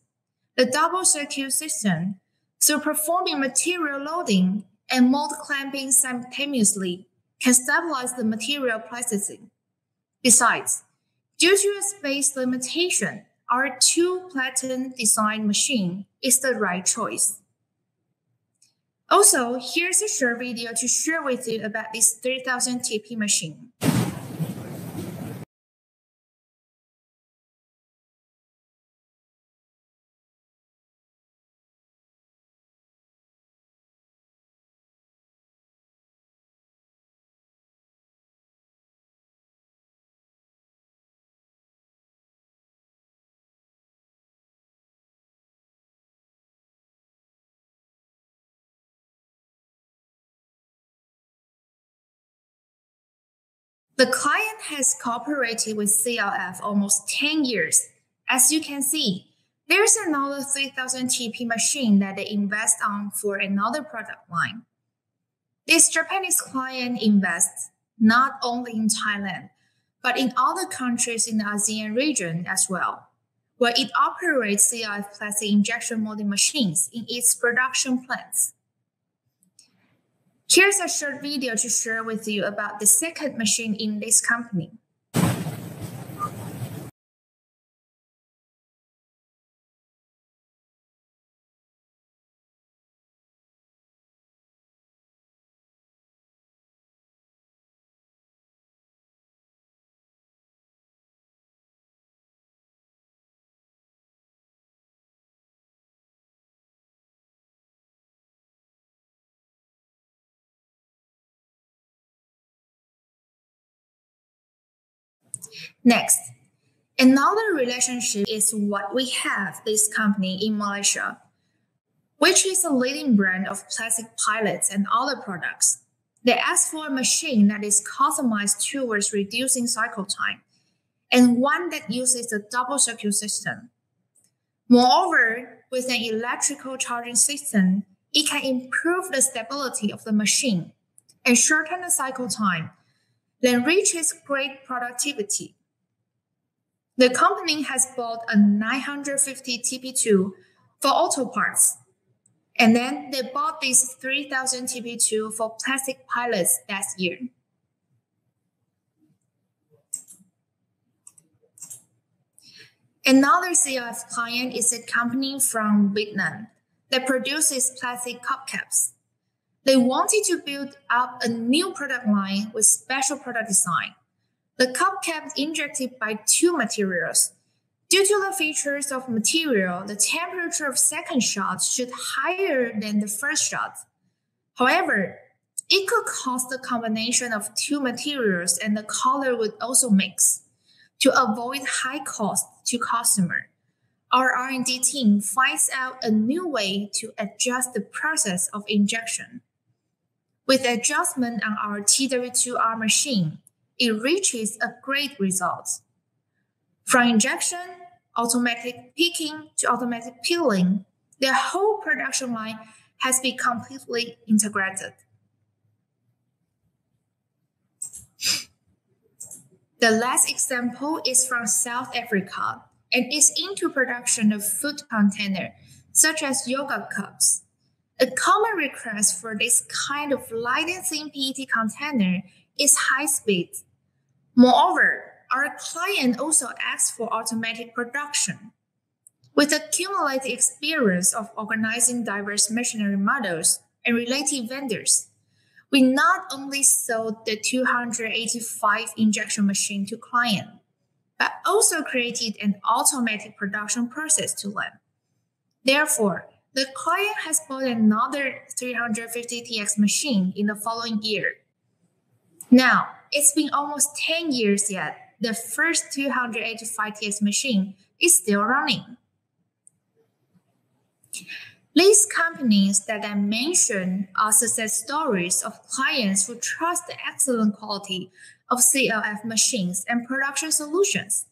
The double circuit system, through performing material loading and mold clamping simultaneously, can stabilize the material plasticity. Besides, due to a space limitation, our two-platen design machine is the right choice. Also, here's a short video to share with you about this 3000 TP machine. The client has cooperated with CLF almost 10 years. As you can see, there's another 3000 TP machine that they invest on for another product line. This Japanese client invests not only in Thailand, but in other countries in the ASEAN region as well, where it operates CLF plastic injection molding machines in its production plants. Here's a short video to share with you about the second machine in this company. Next, another relationship is what we have this company in Malaysia, which is a leading brand of plastic pilots and other products. They ask for a machine that is customized towards reducing cycle time and one that uses a double circuit system. Moreover, with an electrical charging system, it can improve the stability of the machine and shorten the cycle time, then reach its great productivity. The company has bought a 950 TP2 for auto parts, and then they bought this 3000 TP2 for plastic pilots last year. Another CLF client is a company from Vietnam that produces plastic cup caps. They wanted to build up a new product line with special product design. The cup cap is injected by two materials. Due to the features of material, the temperature of second shot should higher than the first shot. However, It could cost the combination of two materials and the color would also mix. To avoid high cost to customer, our R&D team finds out a new way to adjust the process of injection. With adjustment on our TW2R machine, it reaches a great result. From injection, automatic picking to automatic peeling, the whole production line has been completely integrated. The last example is from South Africa and is into production of food container, such as yoga cups. A common request for this kind of light and thin PET container is high speed. Moreover, our client also asks for automatic production. With accumulated experience of organizing diverse machinery models and related vendors, we not only sold the 285 injection machine to client, but also created an automatic production process to them. Therefore, the client has bought another 350TX machine in the following year. Now, it's been almost 10 years yet, the first 285TX machine is still running. These companies that I mentioned are success stories of clients who trust the excellent quality of CLF machines and production solutions.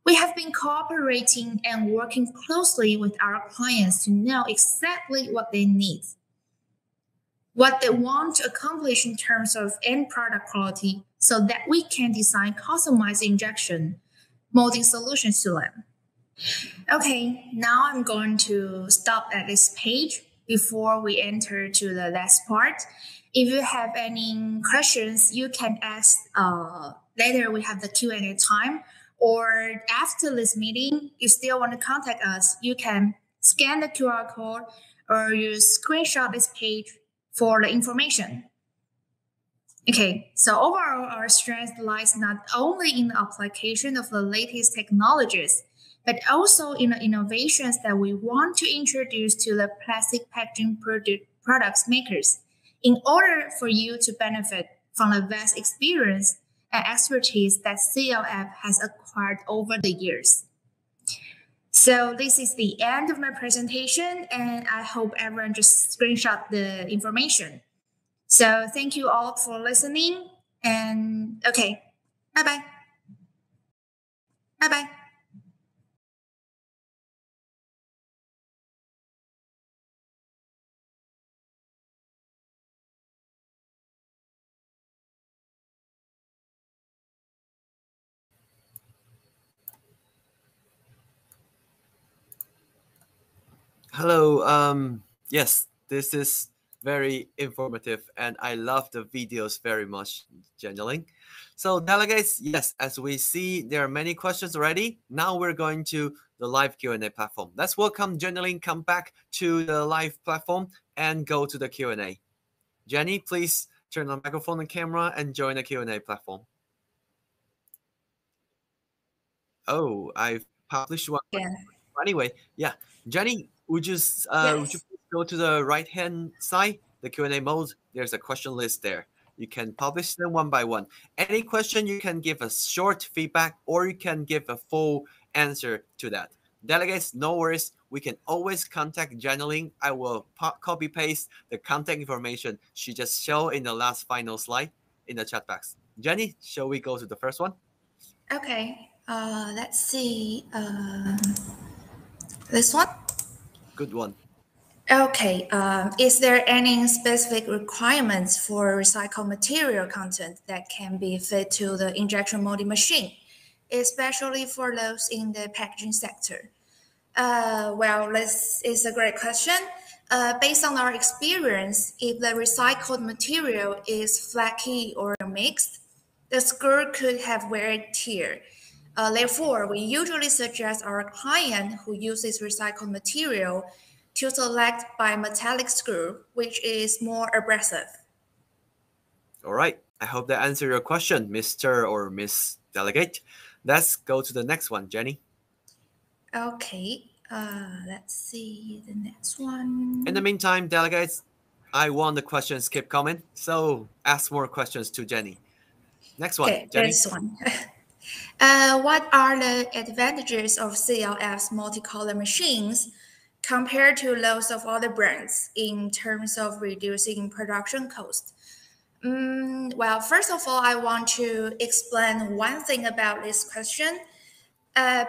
We have been cooperating and working closely with our clients to know exactly what they need, what they want to accomplish in terms of end product quality, so that we can design customized injection molding solutions to them. Okay, now I'm going to stop at this page before we enter to the last part. If you have any questions, you can ask later. We have the Q&A time, or after this meeting, you still want to contact us, you can scan the QR code or you screenshot this page for the information. Okay, so overall, our strength lies not only in the application of the latest technologies, but also in the innovations that we want to introduce to the plastic packaging products makers in order for you to benefit from the vast experience and expertise that CLF has acquired over the years. So this is the end of my presentation, and I hope everyone just screenshot the information. So thank you all for listening, and okay, bye-bye. Bye-bye. Hello. Yes, this is very informative, and I love the videos very much, Jenny. So, delegates, yes, as we see, there are many questions already. Now we're going to the live Q&A platform. Let's welcome Jenny. Come back to the live platform and go to the Q&A. Jenny, please turn on microphone and camera and join the Q&A platform. Oh, I've published one. Yeah. Anyway, yeah, Jenny, would you please go to the right hand side, the Q&A mode? There's a question list there. You can publish them one by one. Any question, you can give a short feedback, or you can give a full answer to that. Delegates, no worries. We can always contact Janeline. I will copy paste the contact information she just showed in the last final slide in the chat box. Jenny, shall we go to the first one? Okay. Let's see. This one. Good one. Okay. Is there any specific requirements for recycled material content that can be fit to the injection molding machine, especially for those in the packaging sector? Well, this is a great question. Based on our experience, if the recycled material is flaky or mixed, the screw could have wear and tear. Therefore, we usually suggest our client who uses recycled material to select bimetallic screw, which is more abrasive. All right. I hope that answered your question, Mr. or Miss Delegate. Let's go to the next one, Jenny. Okay. Let's see the next one. In the meantime, delegates, I want the questions keep coming, so ask more questions to Jenny. Next one, Okay, Jenny. this one. What are the advantages of CLF's multicolor machines compared to those of other brands in terms of reducing production cost? Well, first of all, I want to explain one thing about this question.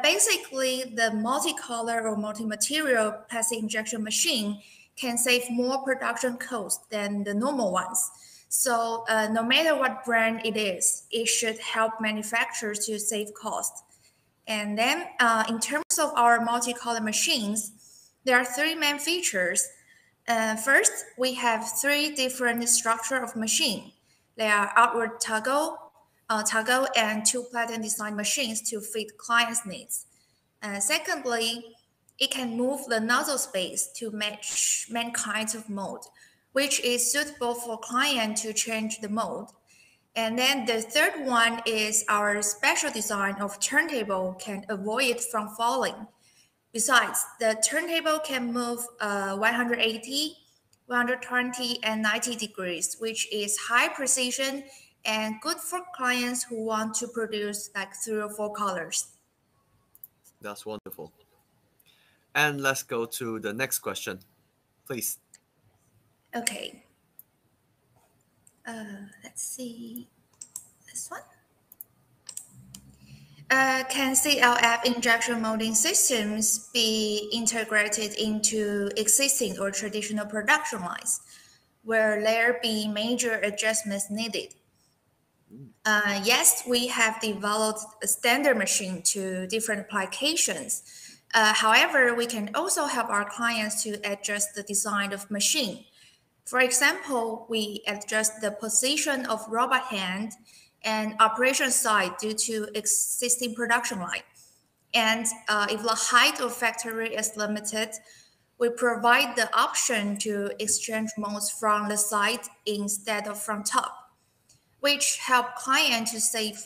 Basically, the multicolor or multi-material plastic injection machine can save more production cost than the normal ones. So no matter what brand it is, it should help manufacturers to save cost. And then in terms of our multicolor machines, there are three main features. First, we have three different structure of machine. They are outward toggle and two platen design machines to fit clients' needs. Secondly, it can move the nozzle space to match many kinds of mold, which is suitable for client to change the mold. And then the third one is our special design of turntable can avoid it from falling. Besides, the turntable can move 180, 120, and 90 degrees, which is high precision and good for clients who want to produce like 3 or 4 colors. That's wonderful. And let's go to the next question, please. Okay. Let's see this one. Can CLF injection molding systems be integrated into existing or traditional production lines? Will there be major adjustments needed? Yes, we have developed a standard machine to different applications. However, we can also help our clients to adjust the design of machine. For example, we adjust the position of robot hand and operation side due to existing production line. And if the height of factory is limited, we provide the option to exchange molds from the side instead of from top, which help client to save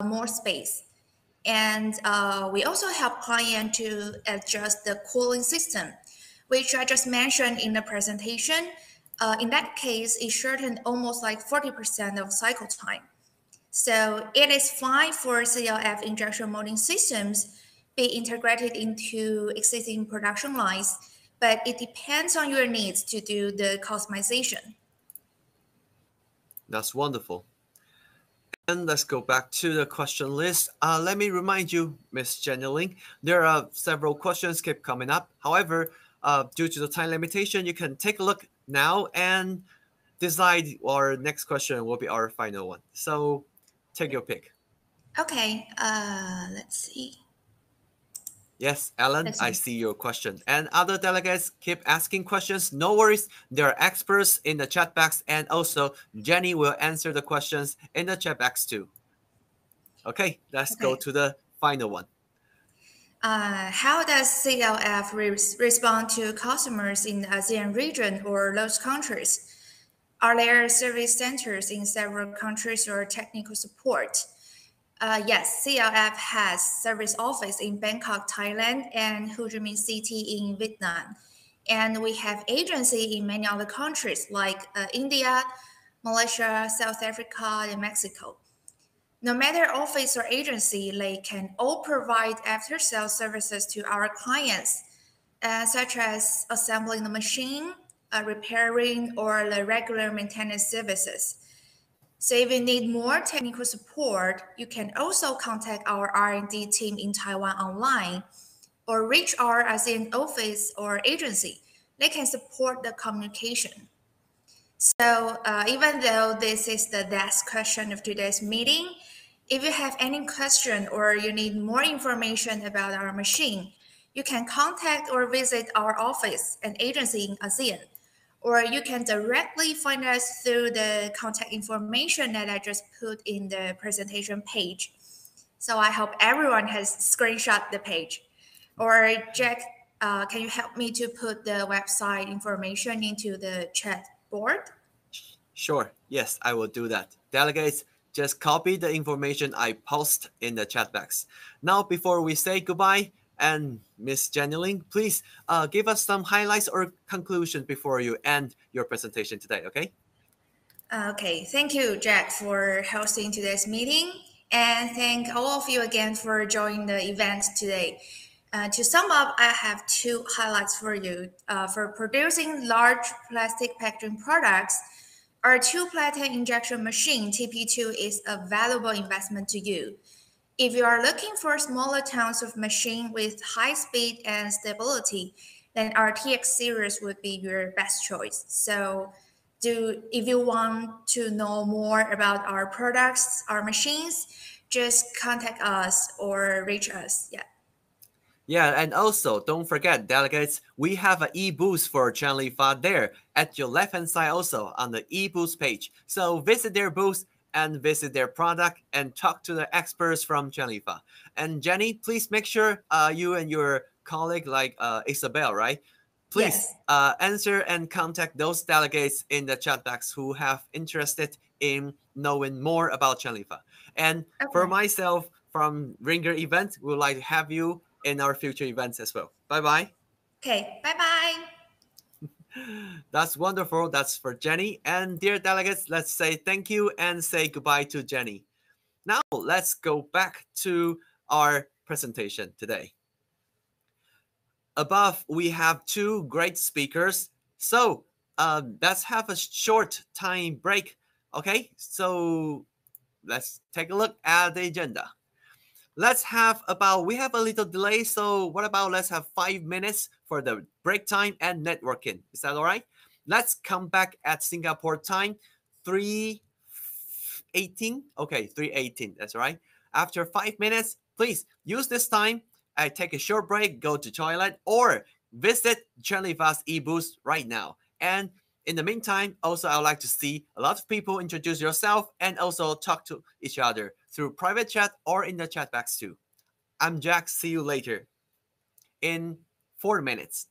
more space. And we also help client to adjust the cooling system, which I just mentioned in the presentation. In that case, it shortened almost like 40% of cycle time. So it is fine for CLF injection molding systems be integrated into existing production lines, but it depends on your needs to do the customization. That's wonderful. And let's go back to the question list. Let me remind you, Miss Jenny Ling, there are several questions keep coming up. However, due to the time limitation, you can take a look now and decide our next question will be our final one. So take your pick. Okay, let's see. Yes, Alan, I see your question. And other delegates keep asking questions. No worries. There are experts in the chat box, and also Jenny will answer the questions in the chat box too. Okay, let's go to the final one. How does CLF respond to customers in the ASEAN region or those countries? Are there service centers in several countries or technical support? Yes, CLF has service office in Bangkok, Thailand, and Ho Chi Minh City in Vietnam. And we have agency in many other countries like India, Malaysia, South Africa, and Mexico. No matter office or agency, they can all provide after-sales services to our clients, such as assembling the machine, repairing, or the regular maintenance services. So if you need more technical support, you can also contact our R&D team in Taiwan online or reach our ASEAN office or agency. They can support the communication. So even though this is the last question of today's meeting, if you have any question or you need more information about our machine, you can contact or visit our office and agency in ASEAN. Or you can directly find us through the contact information that I just put in the presentation page. So I hope everyone has screenshot the page. Or Jack, can you help me to put the website information into the chat board? Sure. Yes, I will do that. Delegates, just copy the information I post in the chat box. Now, before we say goodbye, And Miss Jenny Ling, please give us some highlights or conclusions before you end your presentation today, okay? Okay, thank you, Jack, for hosting today's meeting. And thank all of you again for joining the event today. To sum up, I have two highlights for you. For producing large plastic packaging products, our two-platen injection machine, TP2, is a valuable investment to you. If you are looking for smaller tons of machine with high speed and stability, then our TX series would be your best choice. So if you want to know more about our products, our machines, just contact us or reach us. Yeah. Yeah, and also don't forget, delegates, we have an e-boost for Chanlifa there at your left-hand side also on the e-boost page. So visit their booth and visit their product and talk to the experts from Chanlifa. And Jenny, please make sure you and your colleague like Isabel, right? Please Yes. answer and contact those delegates in the chat box who have interested in knowing more about Chanlifa. And for Okay. myself, from Ringer Event, we would like to have you in our future events as well. Bye-bye. Okay. Bye-bye. That's wonderful. That's for Jenny. And dear delegates, let's say thank you and say goodbye to Jenny. Now, let's go back to our presentation today. Above, we have two great speakers. So let's have a short time break. Okay, so let's take a look at the agenda. We have a little delay, so what about let's have 5 minutes for the break time and networking. Is that all right? Let's come back at Singapore time, 3:18. Okay, 3:18, that's right. After 5 minutes, please use this time, take a short break, go to toilet, or visit Chanlifa's e-boost right now. And in the meantime, also I would like to see a lot of people introduce yourself and also talk to each other through private chat or in the chat box too. I'm Jack. See you later in 4 minutes.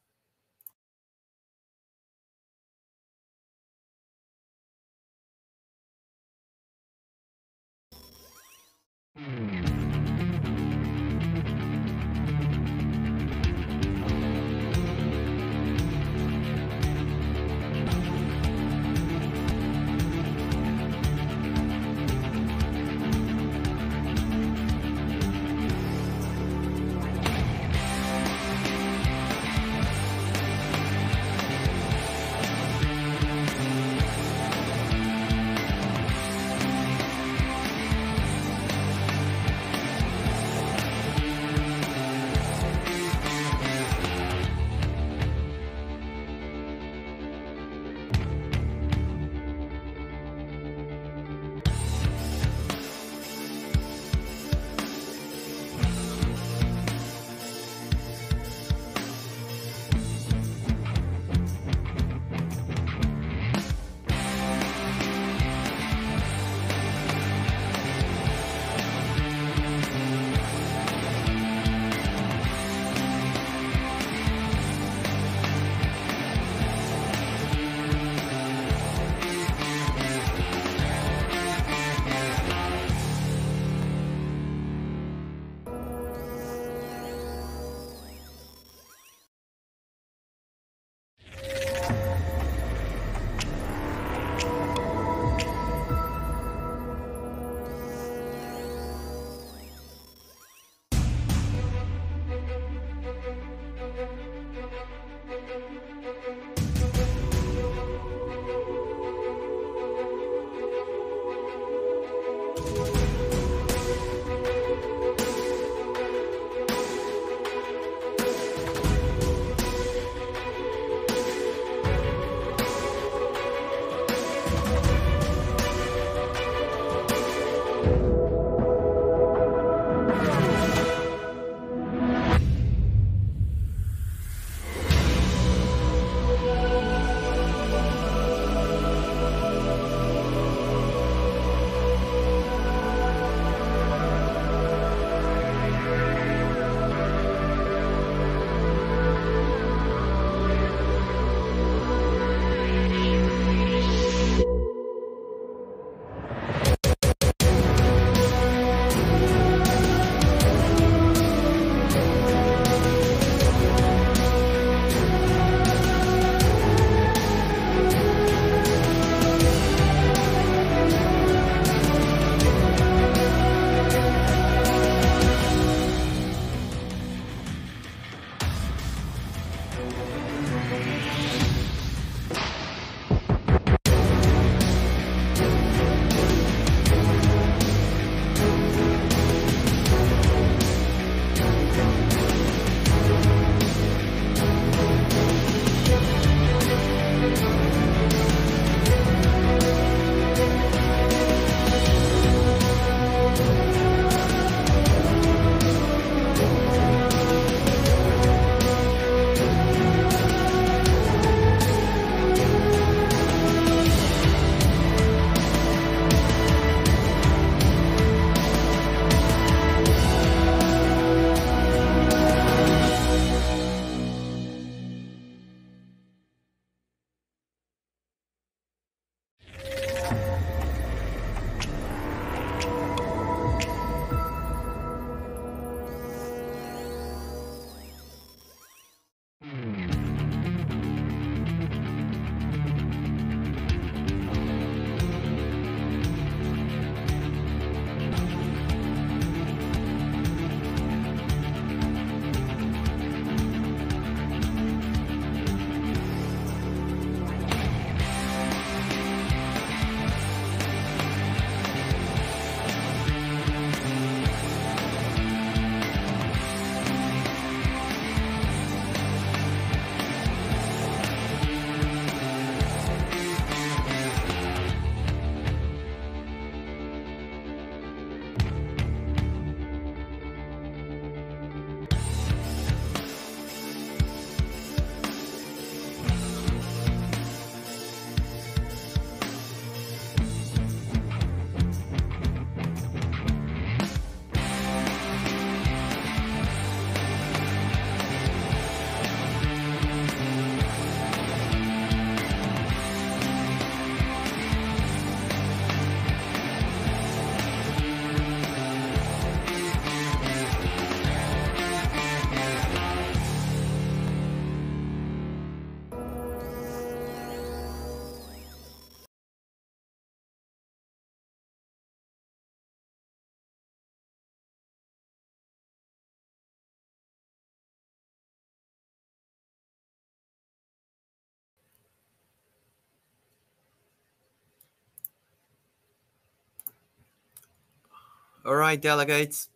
All right, delegates.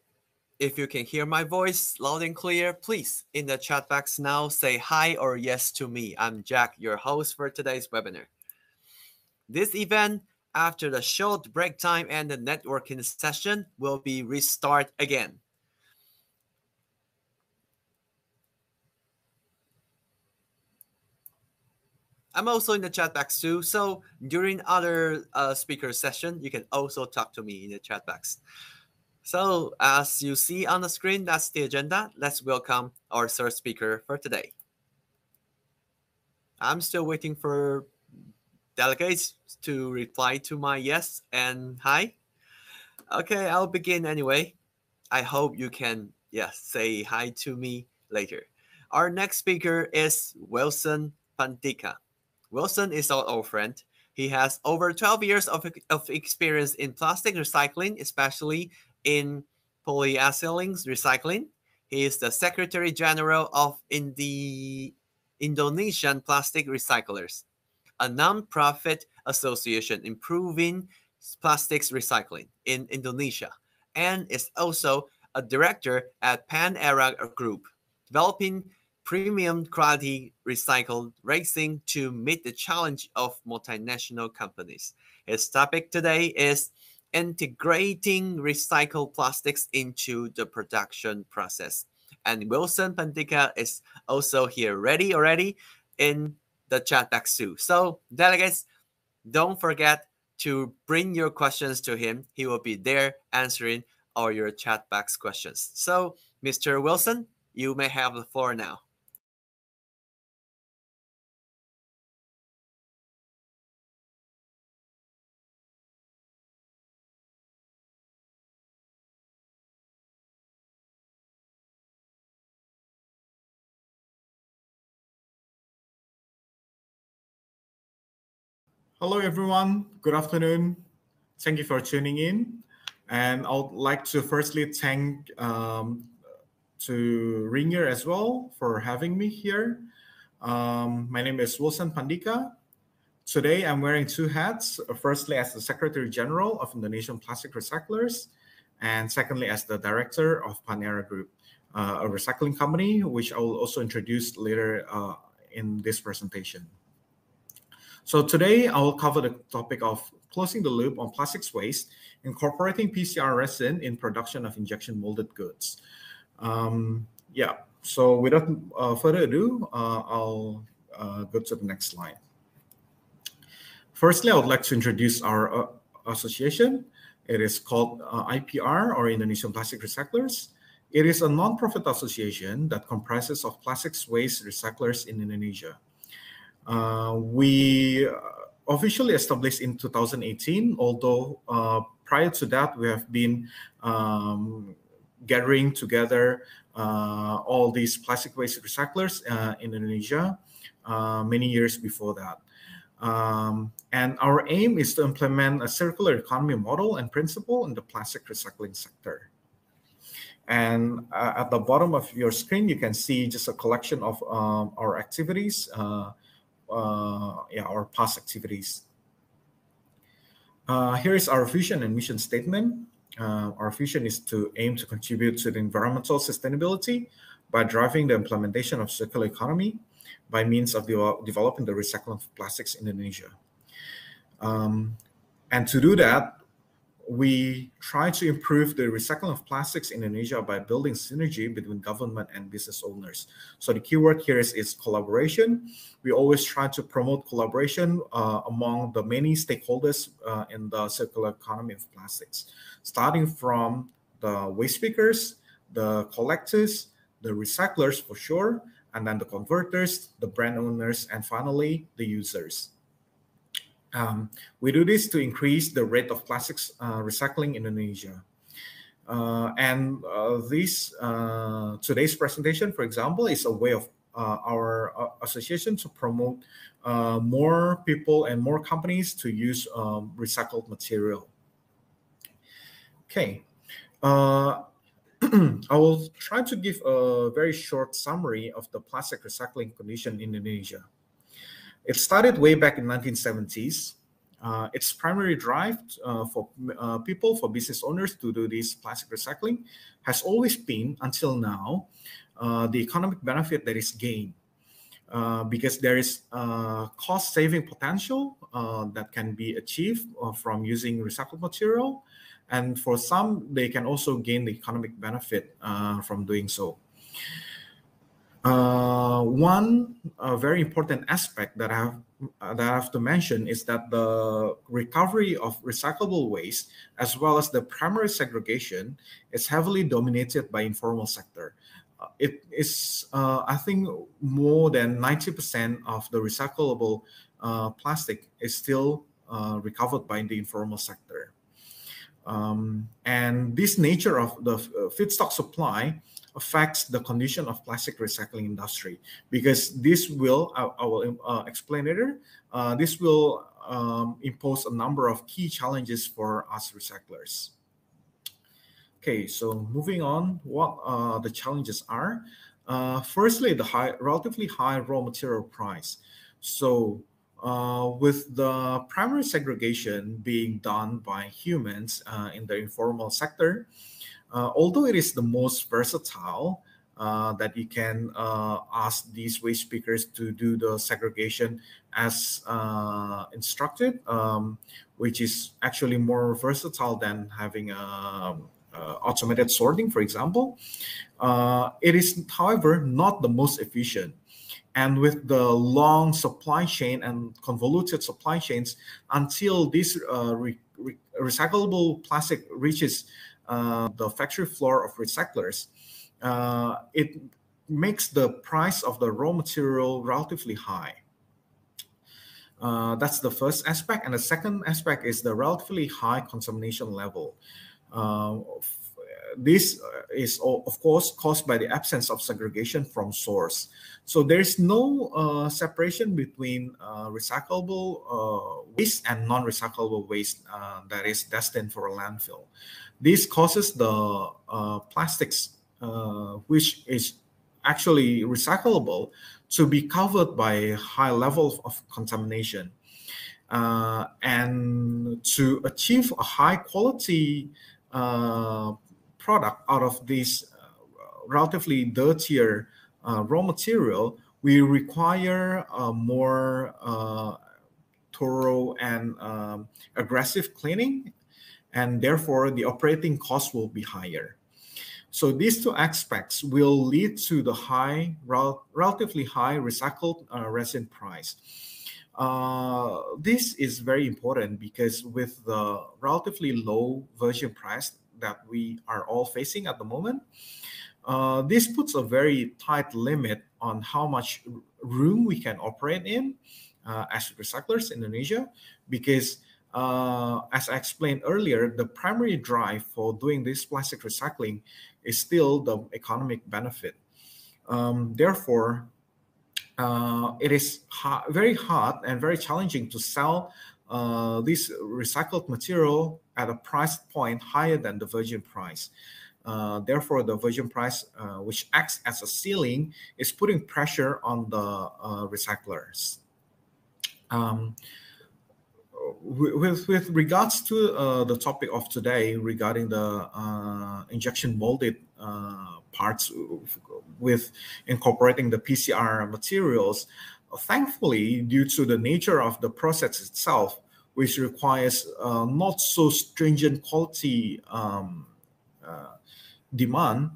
If you can hear my voice loud and clear, please in the chat box now say hi or yes to me. I'm Jack, your host for today's webinar. This event, after the short break time and the networking session, will be restart again. I'm also in the chat box too, so during other speaker session, you can also talk to me in the chat box. So as you see on the screen, that's the agenda. Let's welcome our third speaker for today. I'm still waiting for delegates to reply to my yes and hi. Okay, I'll begin anyway. I hope you can, say hi to me later. Our next speaker is Wilson Pandika. Wilson is our old friend. He has over 12 years of experience in plastic recycling, especially in polyethylene recycling. He is the Secretary General of the Indonesian Plastic Recyclers, a non-profit association improving plastics recycling in Indonesia, and is also a director at Pan Era Group, developing premium quality recycled resin to meet the challenge of multinational companies. His topic today is integrating recycled plastics into the production process. And Wilson Pandika is also here ready already in the chat box too. So delegates, don't forget to bring your questions to him. He will be there answering all your chat box questions. So Mr. Wilson, you may have the floor now. Hello, everyone. Good afternoon. Thank you for tuning in. And I would like to firstly thank to Ringer as well for having me here. My name is Wilson Pandika. Today, I'm wearing two hats. Firstly, as the Secretary General of Indonesian Plastic Recyclers, and secondly, as the Director of Panera Group, a recycling company, which I will also introduce later in this presentation. So today I will cover the topic of closing the loop on plastics waste, incorporating PCR resin in production of injection molded goods. So without further ado, I'll go to the next slide. Firstly, I would like to introduce our association. It is called IPR, or Indonesian Plastic Recyclers. It is a non-profit association that comprises of plastics waste recyclers in Indonesia. We officially established in 2018, although prior to that, we have been gathering together all these plastic waste recyclers in Indonesia many years before that. And our aim is to implement a circular economy model and principle in the plastic recycling sector. And at the bottom of your screen, you can see just a collection of our activities, our past activities. Here is our vision and mission statement. Our vision is to aim to contribute to the environmental sustainability by driving the implementation of circular economy by means of developing the recycling of plastics in Indonesia. And to do that, we try to improve the recycling of plastics in Indonesia by building synergy between government and business owners. So the keyword here is collaboration. We always try to promote collaboration among the many stakeholders in the circular economy of plastics, starting from the waste pickers, the collectors, the recyclers for sure, and then the converters, the brand owners, and finally the users. We do this to increase the rate of plastics recycling in Indonesia. Today's presentation, for example, is a way of our association to promote more people and more companies to use recycled material. Okay. I will try to give a very short summary of the plastic recycling condition in Indonesia. It started way back in 1970s. its primary drive for people, for business owners to do this plastic recycling has always been, until now, the economic benefit that is gained. Because there is cost-saving potential that can be achieved from using recycled material. And for some, they can also gain the economic benefit from doing so. One very important aspect that I have to mention is that the recovery of recyclable waste, as well as the primary segregation, is heavily dominated by informal sector. It is, I think, more than 90% of the recyclable plastic is still recovered by the informal sector. And this nature of the feedstock supply affects the condition of plastic recycling industry, because this will, I will explain later, this will impose a number of key challenges for us recyclers. Okay, so moving on, what the challenges are. Firstly, the relatively high raw material price. So with the primary segregation being done by humans in the informal sector, although it is the most versatile, that you can ask these waste pickers to do the segregation as instructed, which is actually more versatile than having automated sorting, for example. It is, however, not the most efficient. And with the long supply chain and convoluted supply chains, until this recyclable plastic reaches the factory floor of recyclers, it makes the price of the raw material relatively high. That's the first aspect. And the second aspect is the relatively high contamination level. This is, of course, caused by the absence of segregation from source. So there is no separation between recyclable waste and non-recyclable waste that is destined for a landfill. This causes the plastics, which is actually recyclable, to be covered by a high level of contamination. And to achieve a high quality product out of this relatively dirtier raw material, we require more thorough and aggressive cleaning, and therefore the operating cost will be higher. So these two aspects will lead to the relatively high recycled resin price. This is very important because with the relatively low virgin price that we are all facing at the moment, this puts a very tight limit on how much room we can operate in as recyclers in Indonesia, because as I explained earlier, the primary drive for doing this plastic recycling is still the economic benefit. Therefore, it is very hard and very challenging to sell this recycled material at a price point higher than the virgin price. Therefore, the virgin price, which acts as a ceiling, is putting pressure on the recyclers. With regards to the topic of today regarding the injection molded parts with incorporating the PCR materials, thankfully, due to the nature of the process itself, which requires not so stringent quality demand,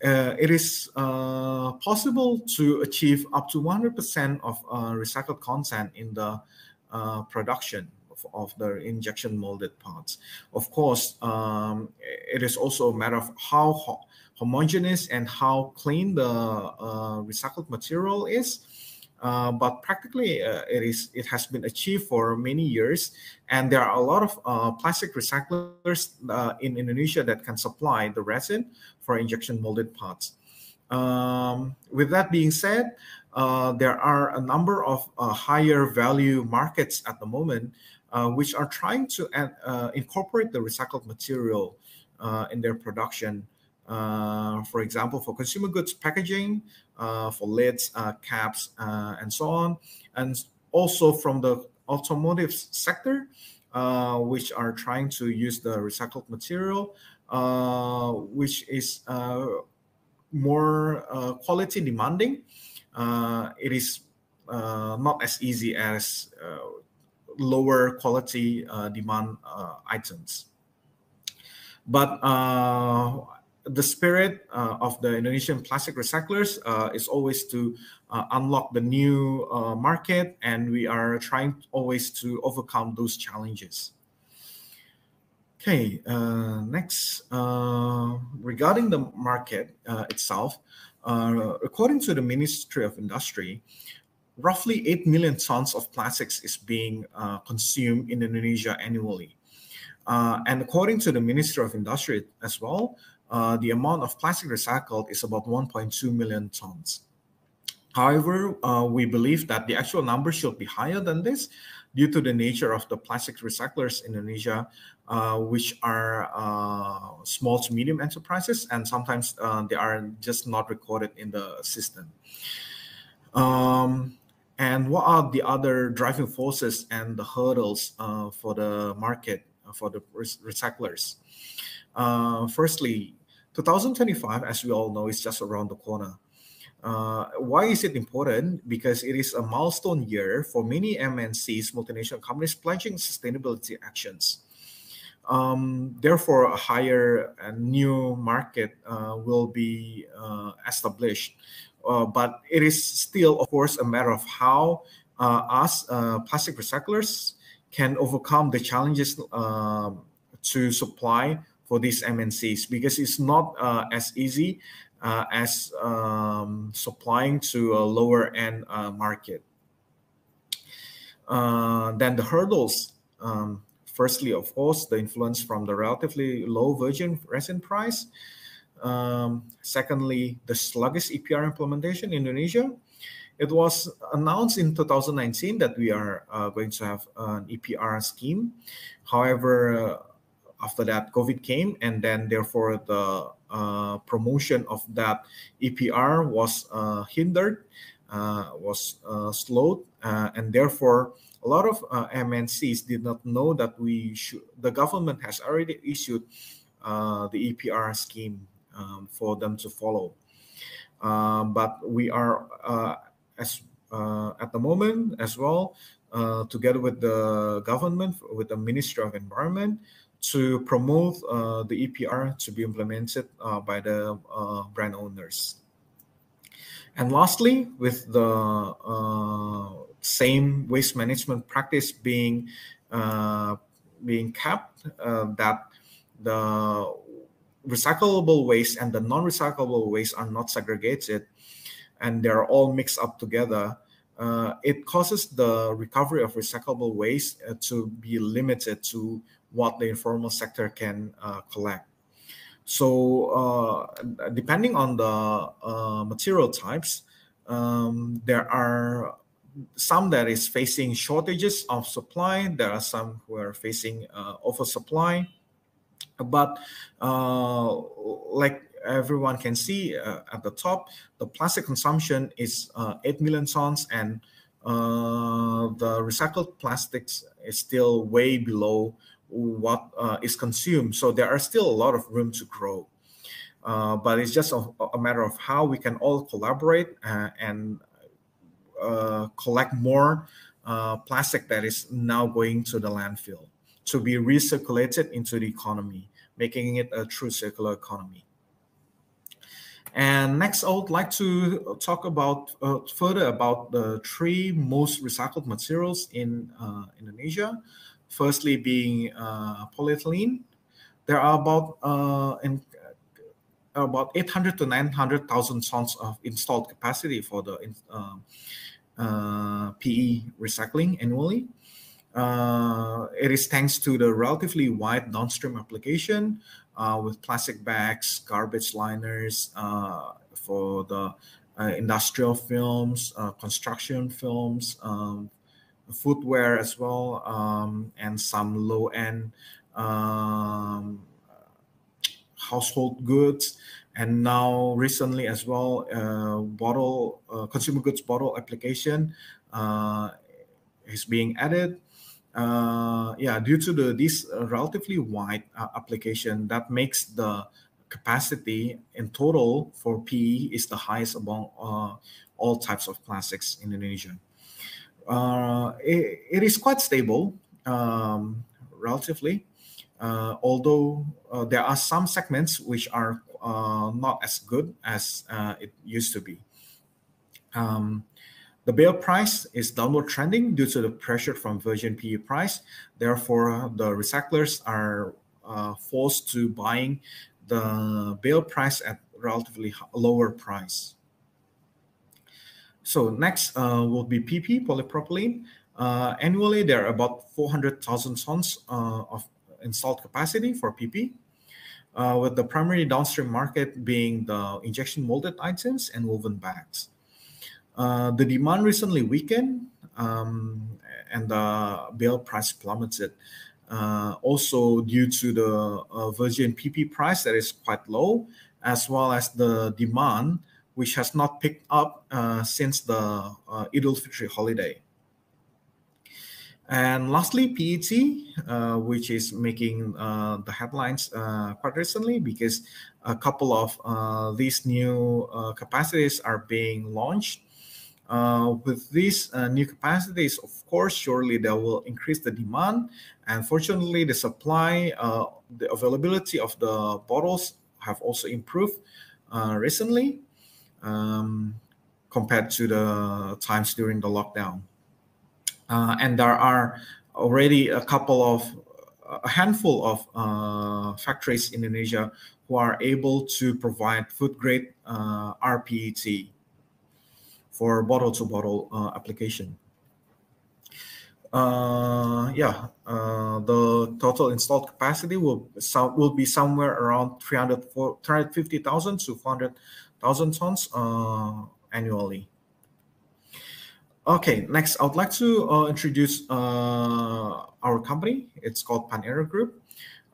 it is possible to achieve up to 100% of recycled content in the production of the injection molded parts. Of course, it is also a matter of how homogeneous and how clean the recycled material is. But practically, it has been achieved for many years, and there are a lot of plastic recyclers in Indonesia that can supply the resin for injection molded parts. With that being said, there are a number of higher value markets at the moment which are trying to incorporate the recycled material in their production. For example, for consumer goods packaging, for lids, caps, and so on. And also from the automotive sector, which are trying to use the recycled material, which is more quality demanding. It is not as easy as lower quality demand items. But the spirit of the Indonesian plastic recyclers is always to unlock the new market, and we are trying always to overcome those challenges. Okay, next, regarding the market itself, according to the Ministry of Industry, roughly 8 million tons of plastics is being consumed in Indonesia annually. And according to the Ministry of Industry as well, the amount of plastic recycled is about 1.2 million tons. However, we believe that the actual number should be higher than this due to the nature of the plastic recyclers in Indonesia, which are small to medium enterprises, and sometimes they are just not recorded in the system. And what are the other driving forces and the hurdles for the market for the recyclers? Firstly, 2025, as we all know, is just around the corner. Why is it important? Because it is a milestone year for many MNCs, multinational companies, pledging sustainability actions. Therefore, a higher and new market will be established. But it is still, of course, a matter of how us plastic recyclers can overcome the challenges to supply for these MNCs, because it's not as easy as supplying to a lower end market. Then the hurdles. Firstly, of course, the influence from the relatively low virgin resin price. Secondly, the sluggish EPR implementation in Indonesia. It was announced in 2019 that we are going to have an EPR scheme. However, after that, COVID came, and then therefore the promotion of that EPR was hindered, was slowed, and therefore a lot of MNCs did not know that the government has already issued the EPR scheme for them to follow. But we are at the moment as well, together with the government, with the Ministry of Environment, to promote the EPR to be implemented by the brand owners. And lastly, with the same waste management practice being kept, that the recyclable waste and the non-recyclable waste are not segregated, and they're all mixed up together, it causes the recovery of recyclable waste to be limited to what the informal sector can collect. So depending on the material types, there are some that is facing shortages of supply. There are some who are facing oversupply. But like everyone can see at the top, the plastic consumption is 8 million tons, and the recycled plastics is still way below what is consumed. So there are still a lot of room to grow. But it's just a matter of how we can all collaborate and collect more plastic that is now going to the landfill to be recirculated into the economy, making it a true circular economy. And next, I would like to talk about further about the three most recycled materials in Indonesia. Firstly, being polyethylene. There are about 800 to 900,000 tons of installed capacity for the PE recycling annually. It is thanks to the relatively wide downstream application with plastic bags, garbage liners for the industrial films, construction films, footwear as well, and some low-end household goods, and now recently as well, consumer goods bottle application is being added. Due to this relatively wide application, that makes the capacity in total for PE is the highest among all types of plastics in Indonesia. It is quite stable, relatively, although there are some segments which are not as good as it used to be. The bale price is downward trending due to the pressure from virgin PE price. Therefore, the recyclers are forced to buying the bale price at relatively lower price. So next will be PP, polypropylene. Annually, there are about 400,000 tons of installed capacity for PP, with the primary downstream market being the injection molded items and woven bags. The demand recently weakened, and the bale price plummeted. Also due to the virgin PP price that is quite low, as well as the demand, which has not picked up since the Eid al-Fitr holiday. And lastly, PET, which is making the headlines quite recently because a couple of these new capacities are being launched. With these new capacities, of course, surely they will increase the demand. And fortunately, the supply, the availability of the bottles have also improved recently compared to the times during the lockdown. And there are already a handful of factories in Indonesia who are able to provide food grade rPET for bottle-to-bottle application. The total installed capacity will be somewhere around 350,000 to 400,000 tons annually. Okay, next, I would like to introduce our company. It's called Pan-Era Group.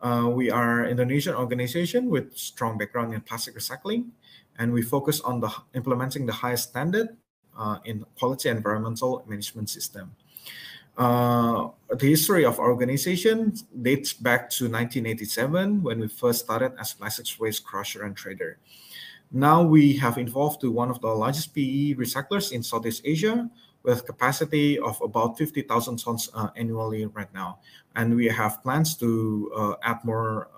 We are an Indonesian organization with strong background in plastic recycling, and we focus on implementing the highest standard in quality environmental management system. The history of our organization dates back to 1987 when we first started as plastics waste crusher and trader. Now we have evolved to one of the largest PE recyclers in Southeast Asia with capacity of about 50,000 tons annually right now. And we have plans to add more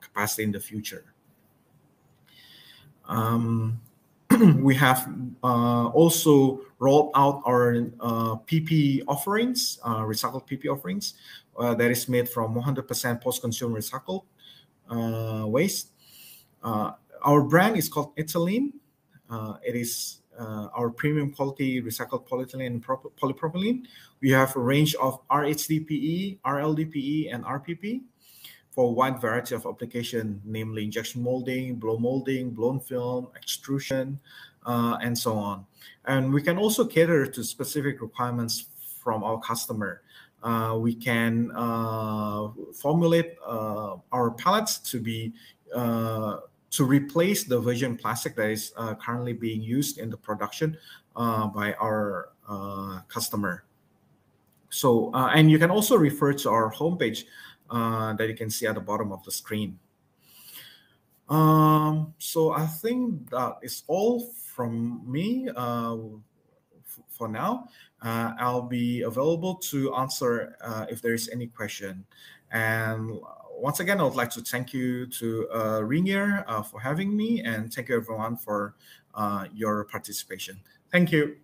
capacity in the future. We have also rolled out our PP offerings, recycled PP offerings, that is made from 100% post-consumer recycled waste. Our brand is called Ethylene. It is our premium quality recycled polyethylene and polypropylene. We have a range of RHDPE, RLDPE, and RPP for a wide variety of application, namely injection molding, blow molding, blown film, extrusion, and so on. And we can also cater to specific requirements from our customer. We can formulate our pallets to be to replace the virgin plastic that is currently being used in the production by our customer. So, and you can also refer to our homepage that you can see at the bottom of the screen. So I think that is all from me for now. I'll be available to answer if there is any question. And once again, I would like to thank you to Ringier for having me, and thank you everyone for your participation. Thank you.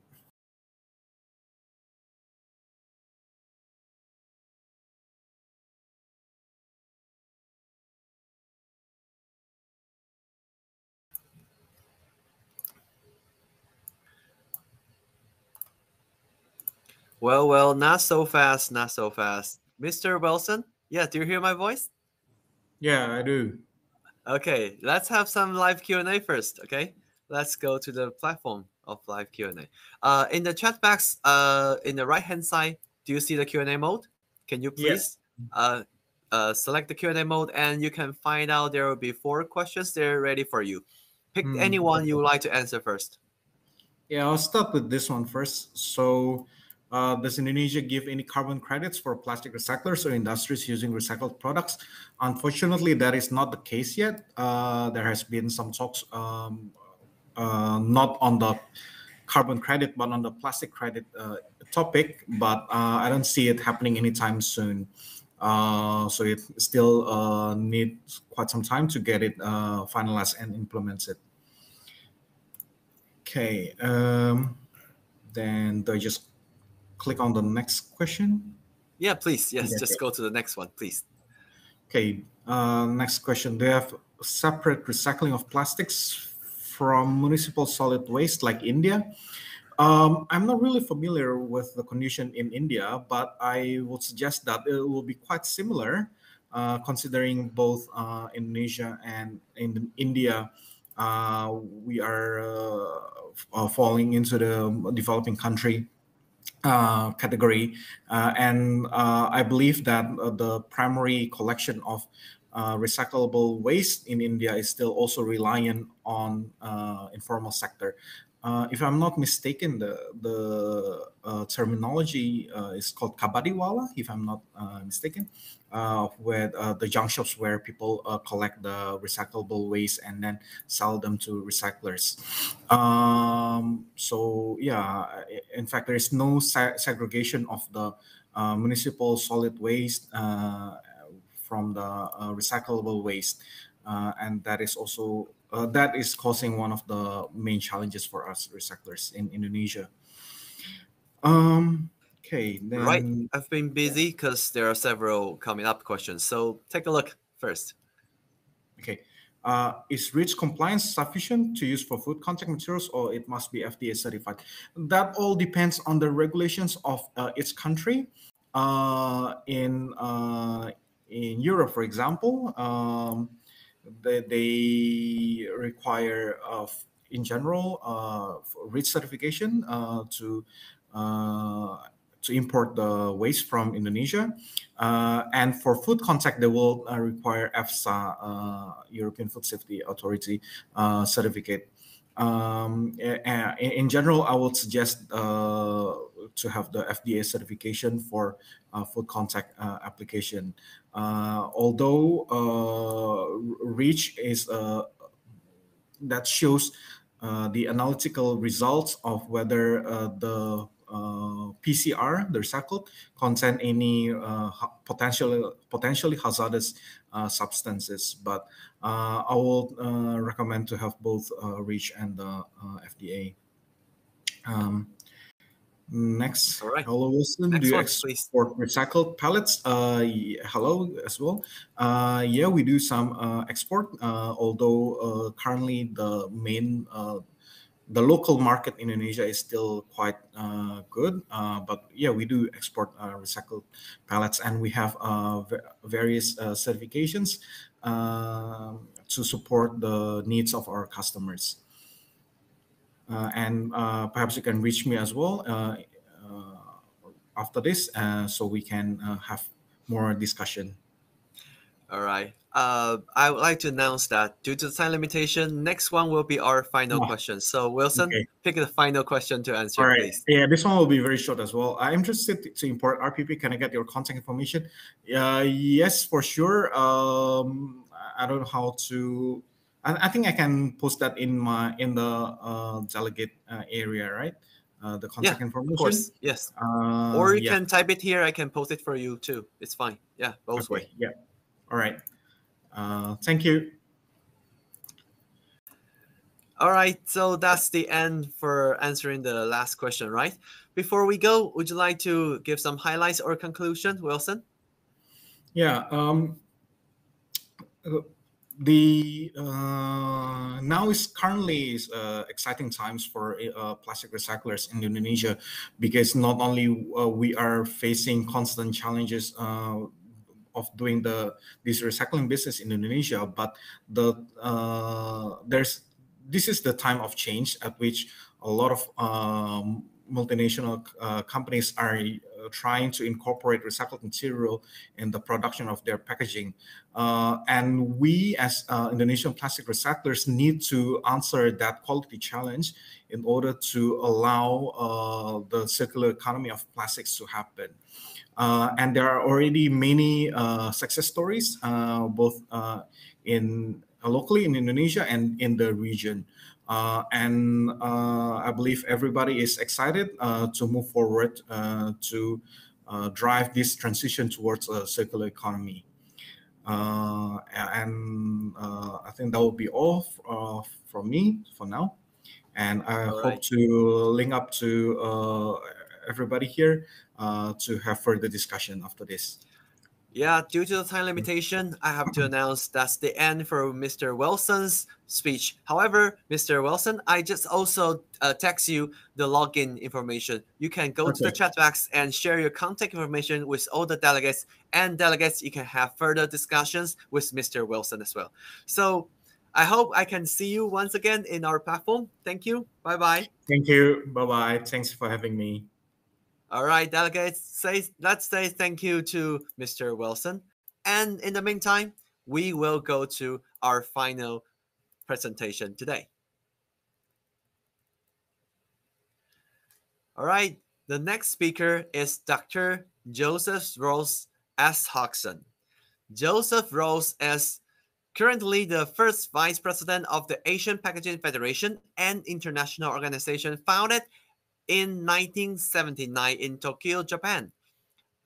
Well, not so fast, not so fast. Mr. Wilson, yeah, do you hear my voice? Yeah, I do. Okay, let's have some live Q&A first, okay? Let's go to the platform of live Q&A. In the chat box, in the right-hand side, do you see the Q&A mode? Can you please select the Q&A mode, and you can find out there will be 4 questions there ready for you. Pick anyone you would like to answer first. Yeah, I'll start with this one first. So Does Indonesia give any carbon credits for plastic recyclers or industries using recycled products? Unfortunately, that is not the case yet. There has been some talks, not on the carbon credit, but on the plastic credit topic. But I don't see it happening anytime soon. So it still needs quite some time to get it finalized and implemented. Okay. Then do I just click on the next question? Yeah, please. Yes, Yeah, just okay. go to the next one, please. Okay. Next question. Do you have separate recycling of plastics from municipal solid waste like India? I'm not really familiar with the condition in India, but I would suggest that it will be quite similar, considering both Indonesia and in India, we are falling into the developing country category, and I believe that the primary collection of recyclable waste in India is still also reliant on informal sector. If I'm not mistaken, the terminology is called kabadiwala, if I'm not mistaken, where the junk shops where people collect the recyclable waste and then sell them to recyclers. So yeah, in fact, there is no segregation of the municipal solid waste from the recyclable waste, and that is also that is causing one of the main challenges for us recyclers in Indonesia. Okay, then Right. I've been busy because there are several coming up questions. So take a look first. Okay. Is REACH compliance sufficient to use for food contact materials, or it must be FDA certified? That all depends on the regulations of each country. In Europe, for example, they require, in general, REACH certification to import the waste from Indonesia. And for food contact, they will require EFSA, European Food Safety Authority certificate. In general, I would suggest to have the FDA certification for food contact application. Although REACH is that shows the analytical results of whether the PCR, the recycled, contain any potentially hazardous substances. But I will recommend to have both REACH and the FDA. Next, All right. hello Wilson. Next Do you one, please. export recycled pellets? Hello as well. Yeah, we do some export. Although currently the local market in Indonesia is still quite good. But yeah, we do export recycled pellets, and we have various certifications to support the needs of our customers. And perhaps you can reach me as well after this, so we can have more discussion. All right. I would like to announce that due to the time limitation, next one will be our final question. So Wilson, Okay. pick the final question to answer, All right. please. Yeah, this one will be very short as well. I'm interested to import RPP. Can I get your contact information? Yes, for sure. I don't know how to. I think I can post that in the delegate area, right? The contact information. Of course. Yes. Or you yeah. can type it here. I can post it for you too. It's fine. Yeah, both Okay. way. Yeah. All right. Thank you. All right, so that's the end for answering the last question, right? Before we go, would you like to give some highlights or conclusion, Wilson? Yeah. The now is currently exciting times for plastic recyclers in Indonesia, because not only we are facing constant challenges of doing this recycling business in Indonesia, but this is the time of change at which a lot of multinational companies are trying to incorporate recycled material in the production of their packaging. And we as Indonesian plastic recyclers need to answer that quality challenge in order to allow the circular economy of plastics to happen. And there are already many success stories, both in locally in Indonesia and in the region. And I believe everybody is excited to move forward to drive this transition towards a circular economy. And I think that will be all from me for now. And I hope to link up to everybody here to have further discussion after this. Yeah, due to the time limitation, I have to announce that's the end for Mr. Wilson's speech. However, Mr. Wilson, I just also text you the login information. You can go to the chat box and share your contact information with all the delegates. And delegates, you can have further discussions with Mr. Wilson as well. So I hope I can see you once again in our platform. Thank you. Bye-bye. Thank you. Bye-bye. Thanks for having me. All right, delegates, let's say thank you to Mr. Wilson. And in the meantime, we will go to our final presentation today. All right, the next speaker is Dr. Joseph Rose S. Hodgson. Joseph Rose is currently the first vice president of the Asian Packaging Federation, an international organization founded in 1979 in Tokyo, Japan,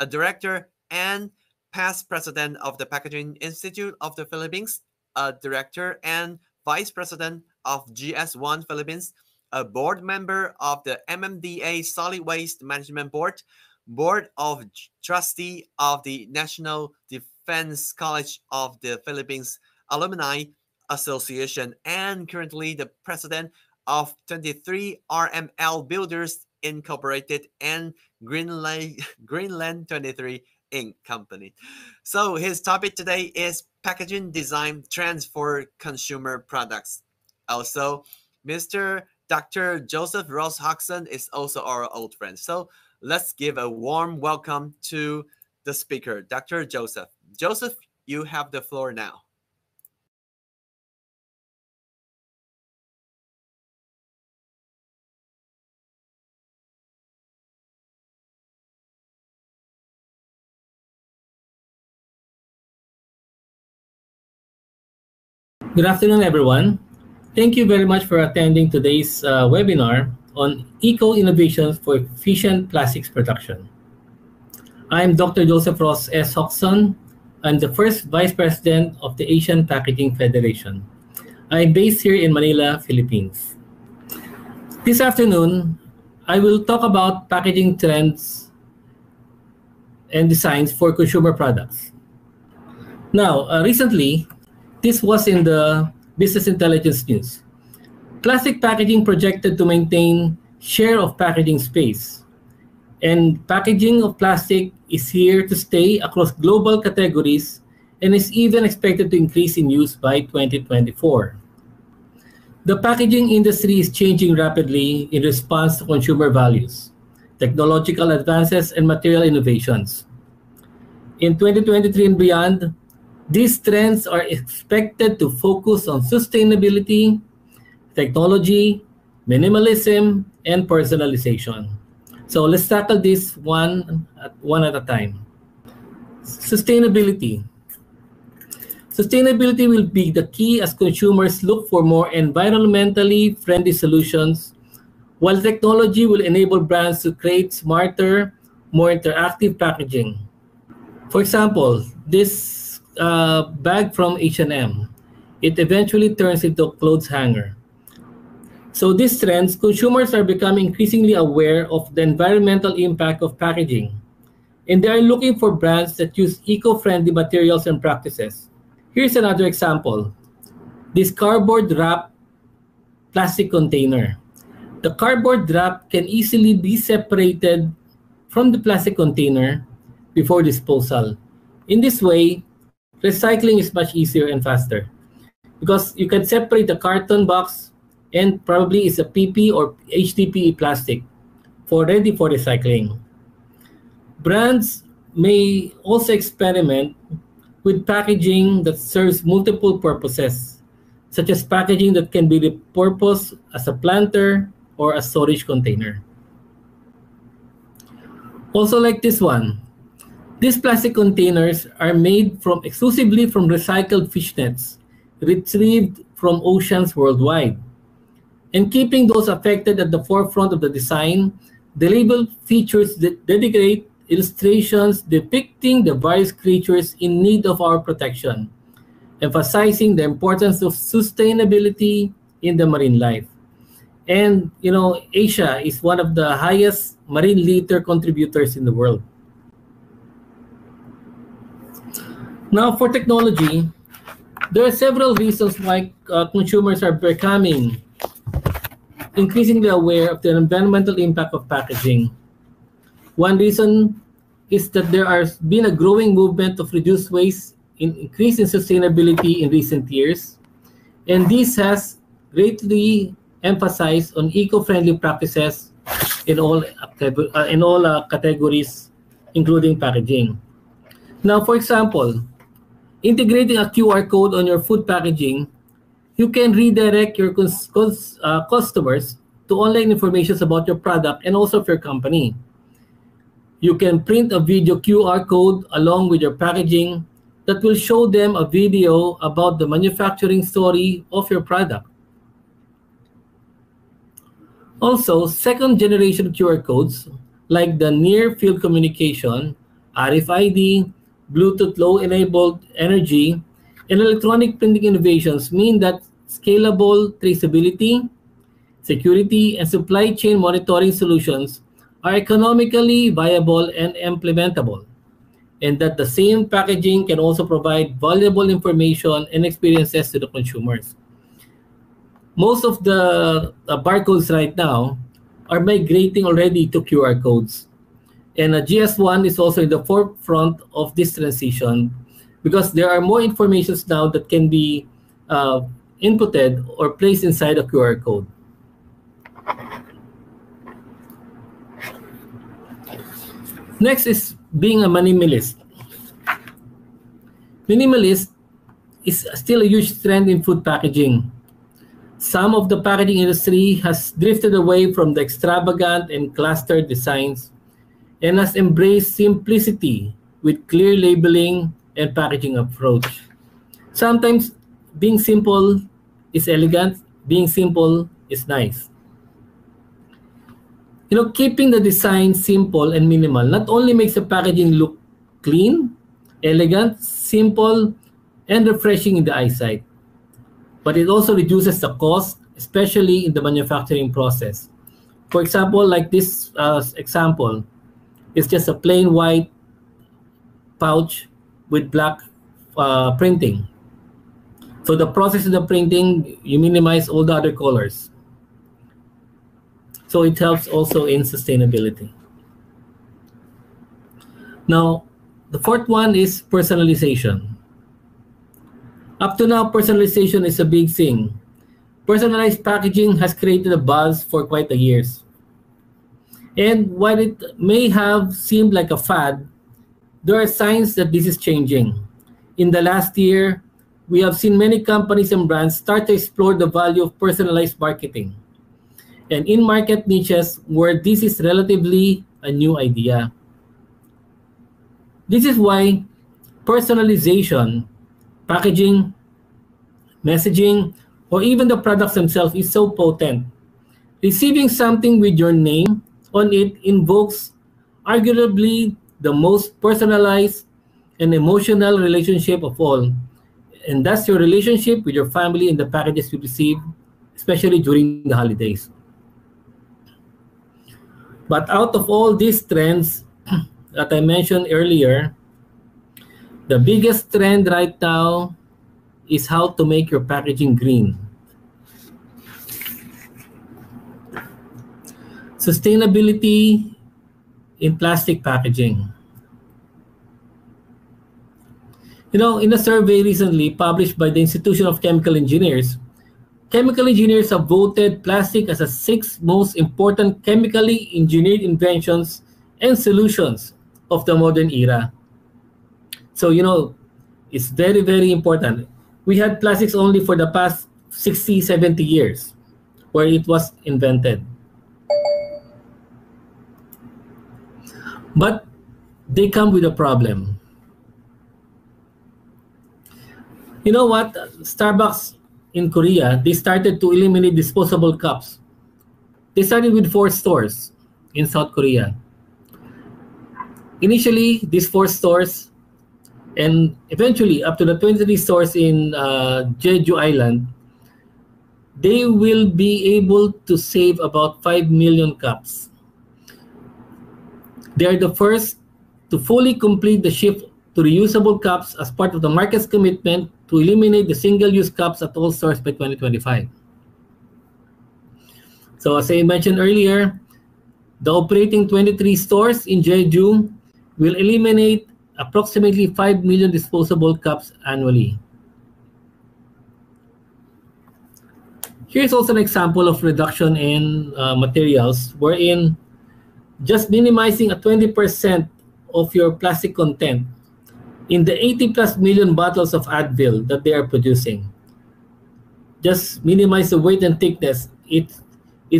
a director and past president of the Packaging Institute of the Philippines, a director and vice president of GS1 Philippines, a board member of the MMDA Solid Waste Management Board, board of trustee of the National Defense College of the Philippines Alumni Association, and currently the president of 23 RML Builders Incorporated and Greenland 23 Inc. Company. So his topic today is packaging design trends for consumer products. Also, Mr. Dr. Joseph Rose Hodgson is also our old friend. So let's give a warm welcome to the speaker, Dr. Joseph. Joseph, you have the floor now. Good afternoon, everyone. Thank you very much for attending today's webinar on eco-innovations for efficient plastics production. I'm Dr. Joseph Ross S. Hodgson. I'm the first Vice President of the Asian Packaging Federation. I'm based here in Manila, Philippines. This afternoon, I will talk about packaging trends and designs for consumer products. Now, recently, this was in the Business Intelligence News. Plastic packaging projected to maintain share of packaging space. And packaging of plastic is here to stay across global categories and is even expected to increase in use by 2024. The packaging industry is changing rapidly in response to consumer values, technological advances, and material innovations. In 2023 and beyond, these trends are expected to focus on sustainability, technology, minimalism, and personalization. So let's tackle this one at a time. Sustainability. Sustainability will be the key as consumers look for more environmentally friendly solutions, while technology will enable brands to create smarter, more interactive packaging. For example, this bag from H&M, it eventually turns into a clothes hanger. So these trends, consumers are becoming increasingly aware of the environmental impact of packaging, and they are looking for brands that use eco-friendly materials and practices. Here's another example. This cardboard wrap plastic container. The cardboard wrap can easily be separated from the plastic container before disposal. In this way, recycling is much easier and faster because you can separate the carton box and probably it's a PP or HDPE plastic ready for recycling. Brands may also experiment with packaging that serves multiple purposes, such as packaging that can be repurposed as a planter or a storage container. Also like this one, these plastic containers are made exclusively from recycled fish nets retrieved from oceans worldwide. And keeping those affected at the forefront of the design, the label features dedicated illustrations depicting the various creatures in need of our protection, emphasizing the importance of sustainability in the marine life. And, Asia is one of the highest marine litter contributors in the world. Now, for technology, there are several reasons why consumers are becoming increasingly aware of the environmental impact of packaging. One reason is that there has been a growing movement of reduced waste in increase in sustainability in recent years, and this has greatly emphasized on eco-friendly practices in all categories, including packaging. Now, for example, integrating a QR code on your food packaging, you can redirect your customers to online information about your product and also of your company. You can print a video QR code along with your packaging that will show them a video about the manufacturing story of your product. Also, second-generation QR codes, like the near-field communication, RFID, Bluetooth Low-enabled energy, and electronic printing innovations mean that scalable traceability, security, and supply chain monitoring solutions are economically viable and implementable, and that the same packaging can also provide valuable information and experiences to the consumers. Most of the barcodes right now are migrating already to QR codes. And GS1 is also in the forefront of this transition because there are more informations now that can be inputted or placed inside a QR code. Next is being a minimalist. Minimalist is still a huge trend in food packaging. Some of the packaging industry has drifted away from the extravagant and clustered designs and has embraced simplicity with clear labeling and packaging approach. Sometimes being simple is elegant, being simple is nice. Keeping the design simple and minimal not only makes the packaging look clean, elegant, simple, and refreshing in the eyesight, but it also reduces the cost, especially in the manufacturing process. For example, like this example, it's just a plain white pouch with black printing. So the process of the printing, you minimize all the other colors. So it helps also in sustainability. Now, the fourth one is personalization. Up to now, personalization is a big thing. Personalized packaging has created a buzz for quite a years. And while it may have seemed like a fad, there are signs that this is changing. In the last year, we have seen many companies and brands start to explore the value of personalized marketing, and in market niches where this is relatively a new idea. This is why personalization, packaging, messaging, or even the products themselves is so potent. Receiving something with your name on it invokes arguably the most personalized and emotional relationship of all. And that's your relationship with your family and the packages you receive, especially during the holidays. But out of all these trends that I mentioned earlier, the biggest trend right now is how to make your packaging green. Sustainability in plastic packaging. In a survey recently published by the Institution of Chemical Engineers have voted plastic as the 6th most important chemically engineered inventions and solutions of the modern era. So, it's very, very important. We had plastics only for the past 60, 70 years where it was invented. But they come with a problem. You know what? Starbucks in Korea, they started to eliminate disposable cups. They started with 4 stores in South Korea. Initially, these 4 stores, and eventually up to the 23 stores in Jeju Island, they will be able to save about 5 million cups. They are the first to fully complete the shift to reusable cups as part of the market's commitment to eliminate the single-use cups at all stores by 2025. So as I mentioned earlier, the operating 23 stores in Jeju will eliminate approximately 5 million disposable cups annually. Here's also an example of reduction in materials, wherein just minimizing a 20% of your plastic content in the 80 plus million bottles of Advil that they are producing. Just minimize the weight and thickness. It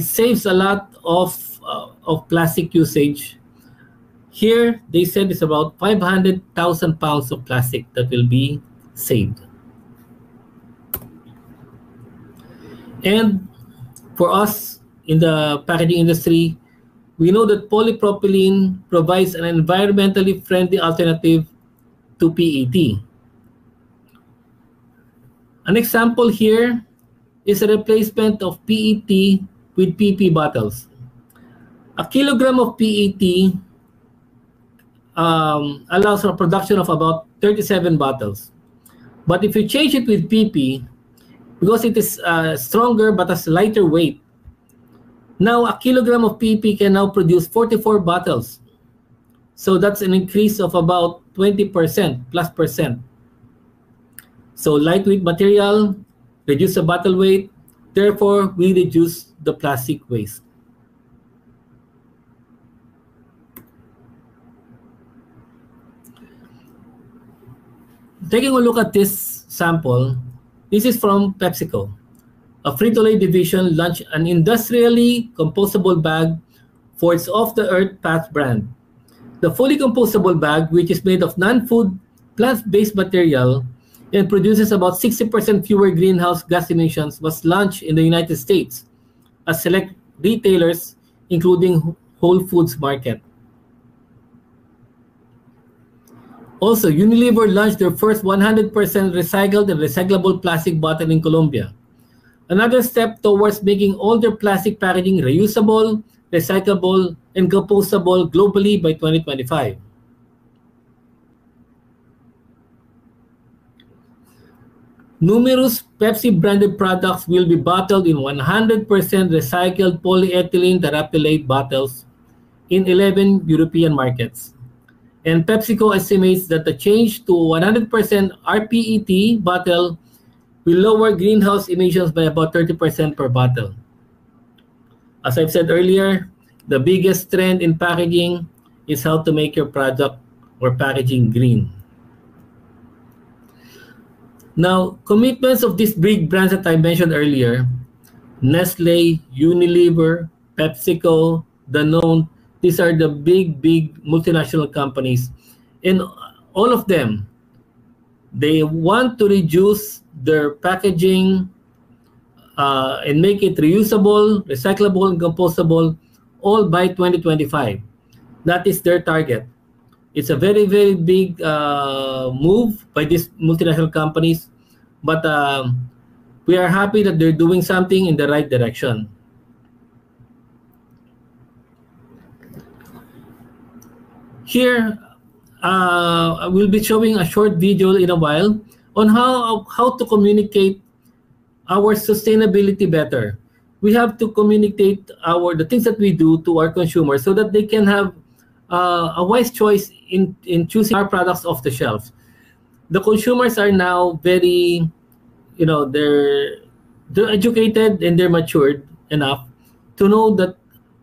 saves a lot of plastic usage. Here, they said it's about 500,000 pounds of plastic that will be saved. And for us in the packaging industry, we know that polypropylene provides an environmentally friendly alternative to PET. An example here is a replacement of PET with PP bottles. A kilogram of PET allows for a production of about 37 bottles. But if you change it with PP, because it is stronger but has lighter weight, now a kilogram of PP can now produce 44 bottles. So that's an increase of about 20% plus percent. So lightweight material, reduce the bottle weight, therefore we reduce the plastic waste. Taking a look at this sample, this is from PepsiCo. A Frito-Lay division launched an industrially compostable bag for its Off the Earth Path brand. The fully compostable bag, which is made of non-food, plant-based material and produces about 60% fewer greenhouse gas emissions, was launched in the United States at select retailers, including Whole Foods Market. Also, Unilever launched their first 100% recycled and recyclable plastic bottle in Colombia. Another step towards making all their plastic packaging reusable, recyclable, and compostable globally by 2025. Numerous Pepsi-branded products will be bottled in 100% recycled polyethylene terephthalate bottles in 11 European markets. And PepsiCo estimates that the change to 100% rPET bottle will lower greenhouse emissions by about 30% per bottle. As I've said earlier, the biggest trend in packaging is how to make your product or packaging green. Now, commitments of these big brands that I mentioned earlier, Nestle, Unilever, PepsiCo, Danone, these are the big multinational companies. And all of them, they want to reduce their packaging and make it reusable, recyclable, and compostable all by 2025. That is their target. It's a very big move by these multinational companies, but we are happy that they're doing something in the right direction. Here, I will be showing a short video in a while on how to communicate our sustainability better. We have to communicate the things that we do to our consumers so that they can have a wise choice in choosing our products off the shelf. The consumers are now very, they're educated and they're matured enough to know that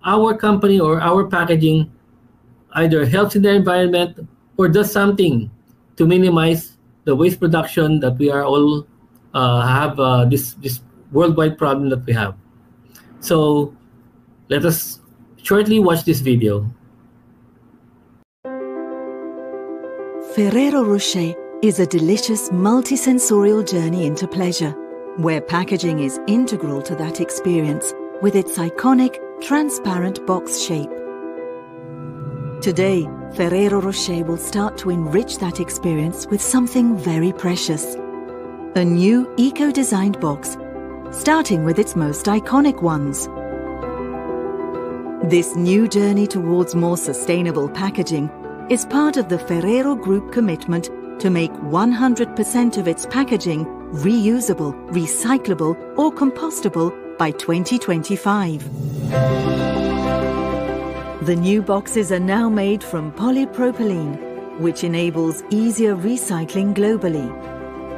our company or our packaging either helps in the environment or does something to minimize the waste production that we are all have this worldwide problem that we have. So let us shortly watch this video. Ferrero Rocher is a delicious multisensorial journey into pleasure, where packaging is integral to that experience with its iconic, transparent box shape. Today, Ferrero Rocher will start to enrich that experience with something very precious. A new eco-designed box, starting with its most iconic ones. This new journey towards more sustainable packaging is part of the Ferrero Group commitment to make 100% of its packaging reusable, recyclable, or compostable by 2025. The new boxes are now made from polypropylene, which enables easier recycling globally.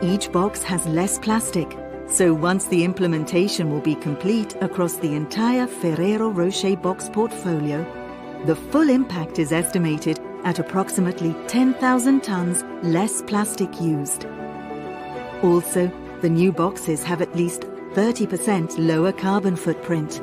Each box has less plastic, so once the implementation will be complete across the entire Ferrero Rocher box portfolio, the full impact is estimated at approximately 10,000 tons less plastic used. Also, the new boxes have at least 30% lower carbon footprint.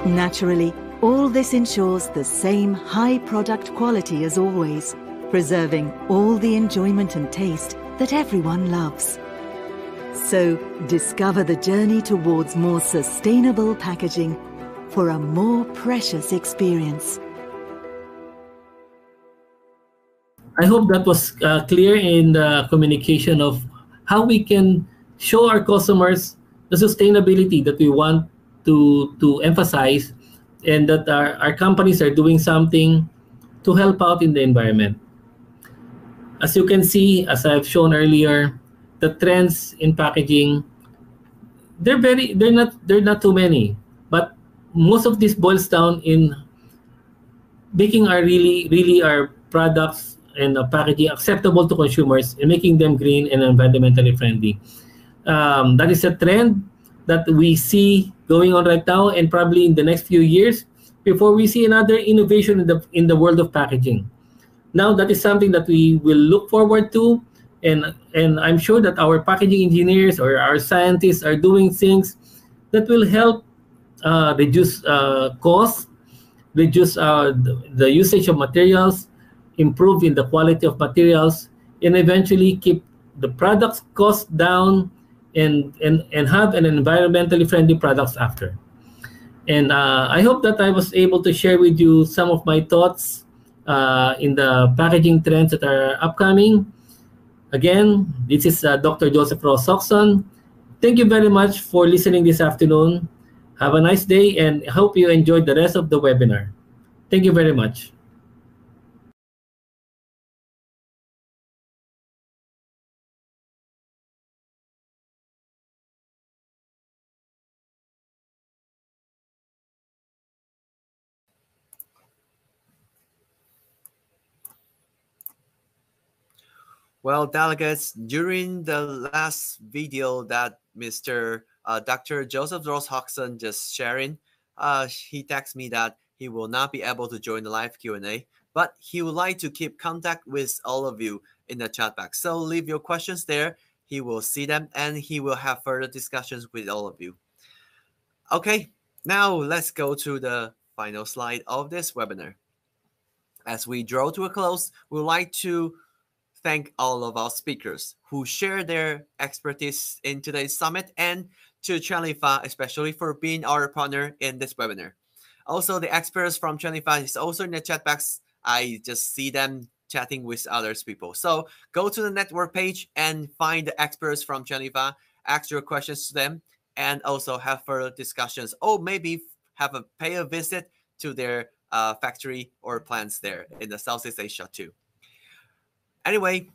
Naturally, all this ensures the same high product quality as always, preserving all the enjoyment and taste that everyone loves. So, discover the journey towards more sustainable packaging for a more precious experience. I hope that was clear in the communication of how we can show our customers the sustainability that we want to emphasize, and that our companies are doing something to help out in the environment. As you can see, as I've shown earlier, the trends in packaging, they're not too many, but most of this boils down in making our really our products and packaging acceptable to consumers and making them green and environmentally friendly. That is a trend that we see going on right now, and probably in the next few years before we see another innovation in the world of packaging. Now that is something that we will look forward to, and I'm sure that our packaging engineers or our scientists are doing things that will help reduce costs, reduce the usage of materials, improve in the quality of materials, and eventually keep the products cost down and have an environmentally friendly products after. And I hope that I was able to share with you some of my thoughts in the packaging trends that are upcoming. Again, this is Dr. Joseph Ross Soxon. Thank you very much for listening this afternoon. Have a nice day, and hope you enjoyed the rest of the webinar. Thank you very much. Well, delegates, during the last video that Mr. Dr. Joseph Ross Hodgson just sharing, he texted me that he will not be able to join the live Q&A, but he would like to keep contact with all of you in the chat box. So leave your questions there. He will see them, and he will have further discussions with all of you. Okay, now let's go to the final slide of this webinar. As we draw to a close, we would like to thank all of our speakers who share their expertise in today's summit, and to Chenlifa especially for being our partner in this webinar. Also, the experts from Chenlifa is also in the chat box. I just see them chatting with other people. So go to the network page and find the experts from Chenlifa, ask your questions to them, and also have further discussions, or maybe pay a visit to their factory or plants there in the Southeast Asia too. Anyway,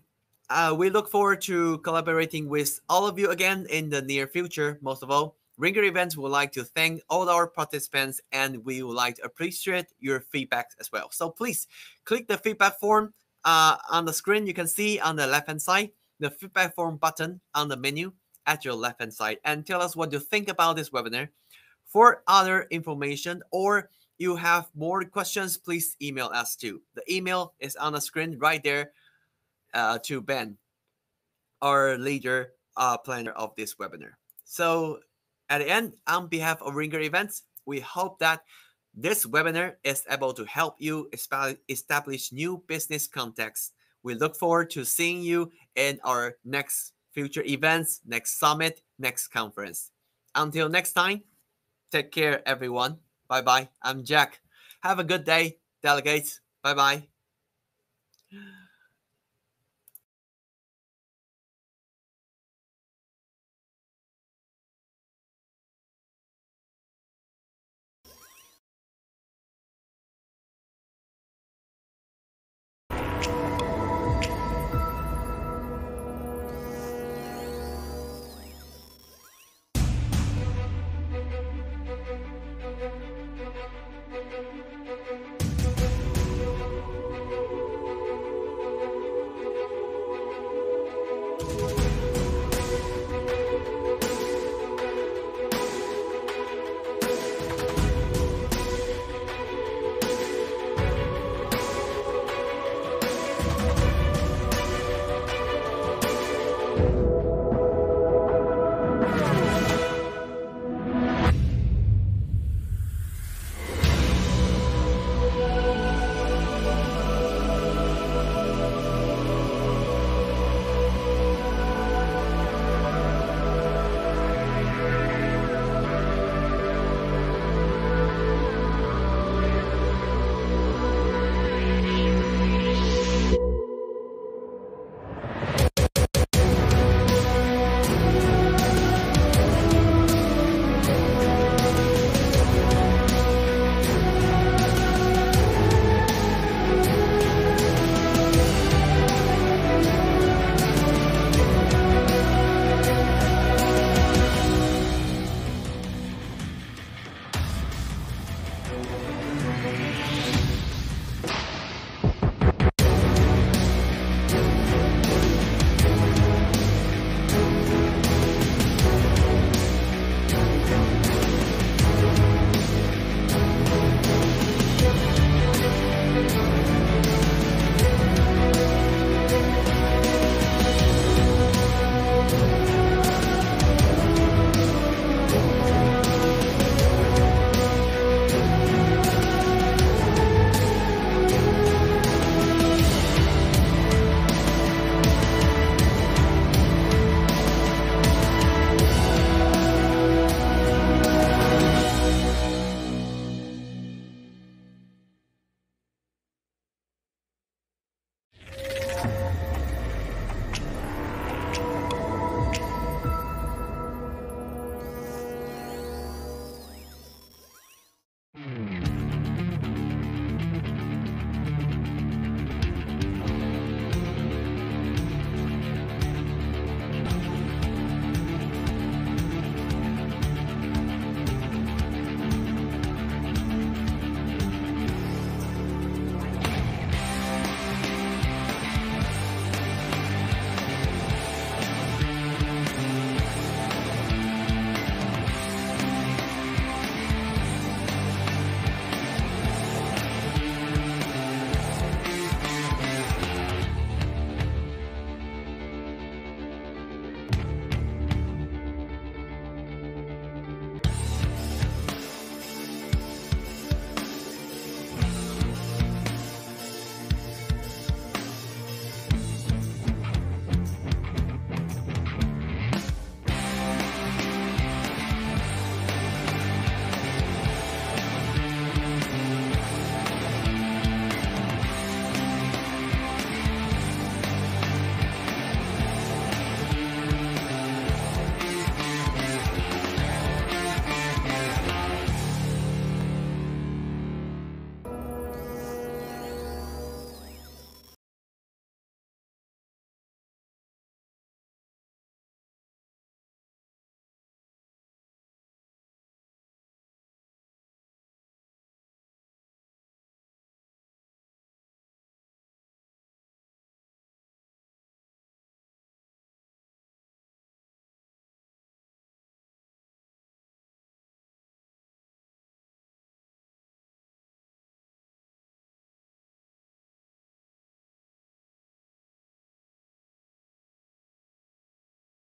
we look forward to collaborating with all of you again in the near future. Most of all, Ringer Events would like to thank all our participants, and we would like to appreciate your feedback as well. So please click the feedback form on the screen. You can see on the left-hand side, the feedback form button on the menu at your left-hand side, and tell us what you think about this webinar. For other information or you have more questions, please email us too. The email is on the screen right there to Ben, our leader planner of this webinar. So at the end, on behalf of Ringer Events, we hope that this webinar is able to help you establish new business contacts. We look forward to seeing you in our next future events, next summit, next conference. Until next time, take care, everyone. Bye-bye. I'm Jack. Have a good day, delegates. Bye-bye.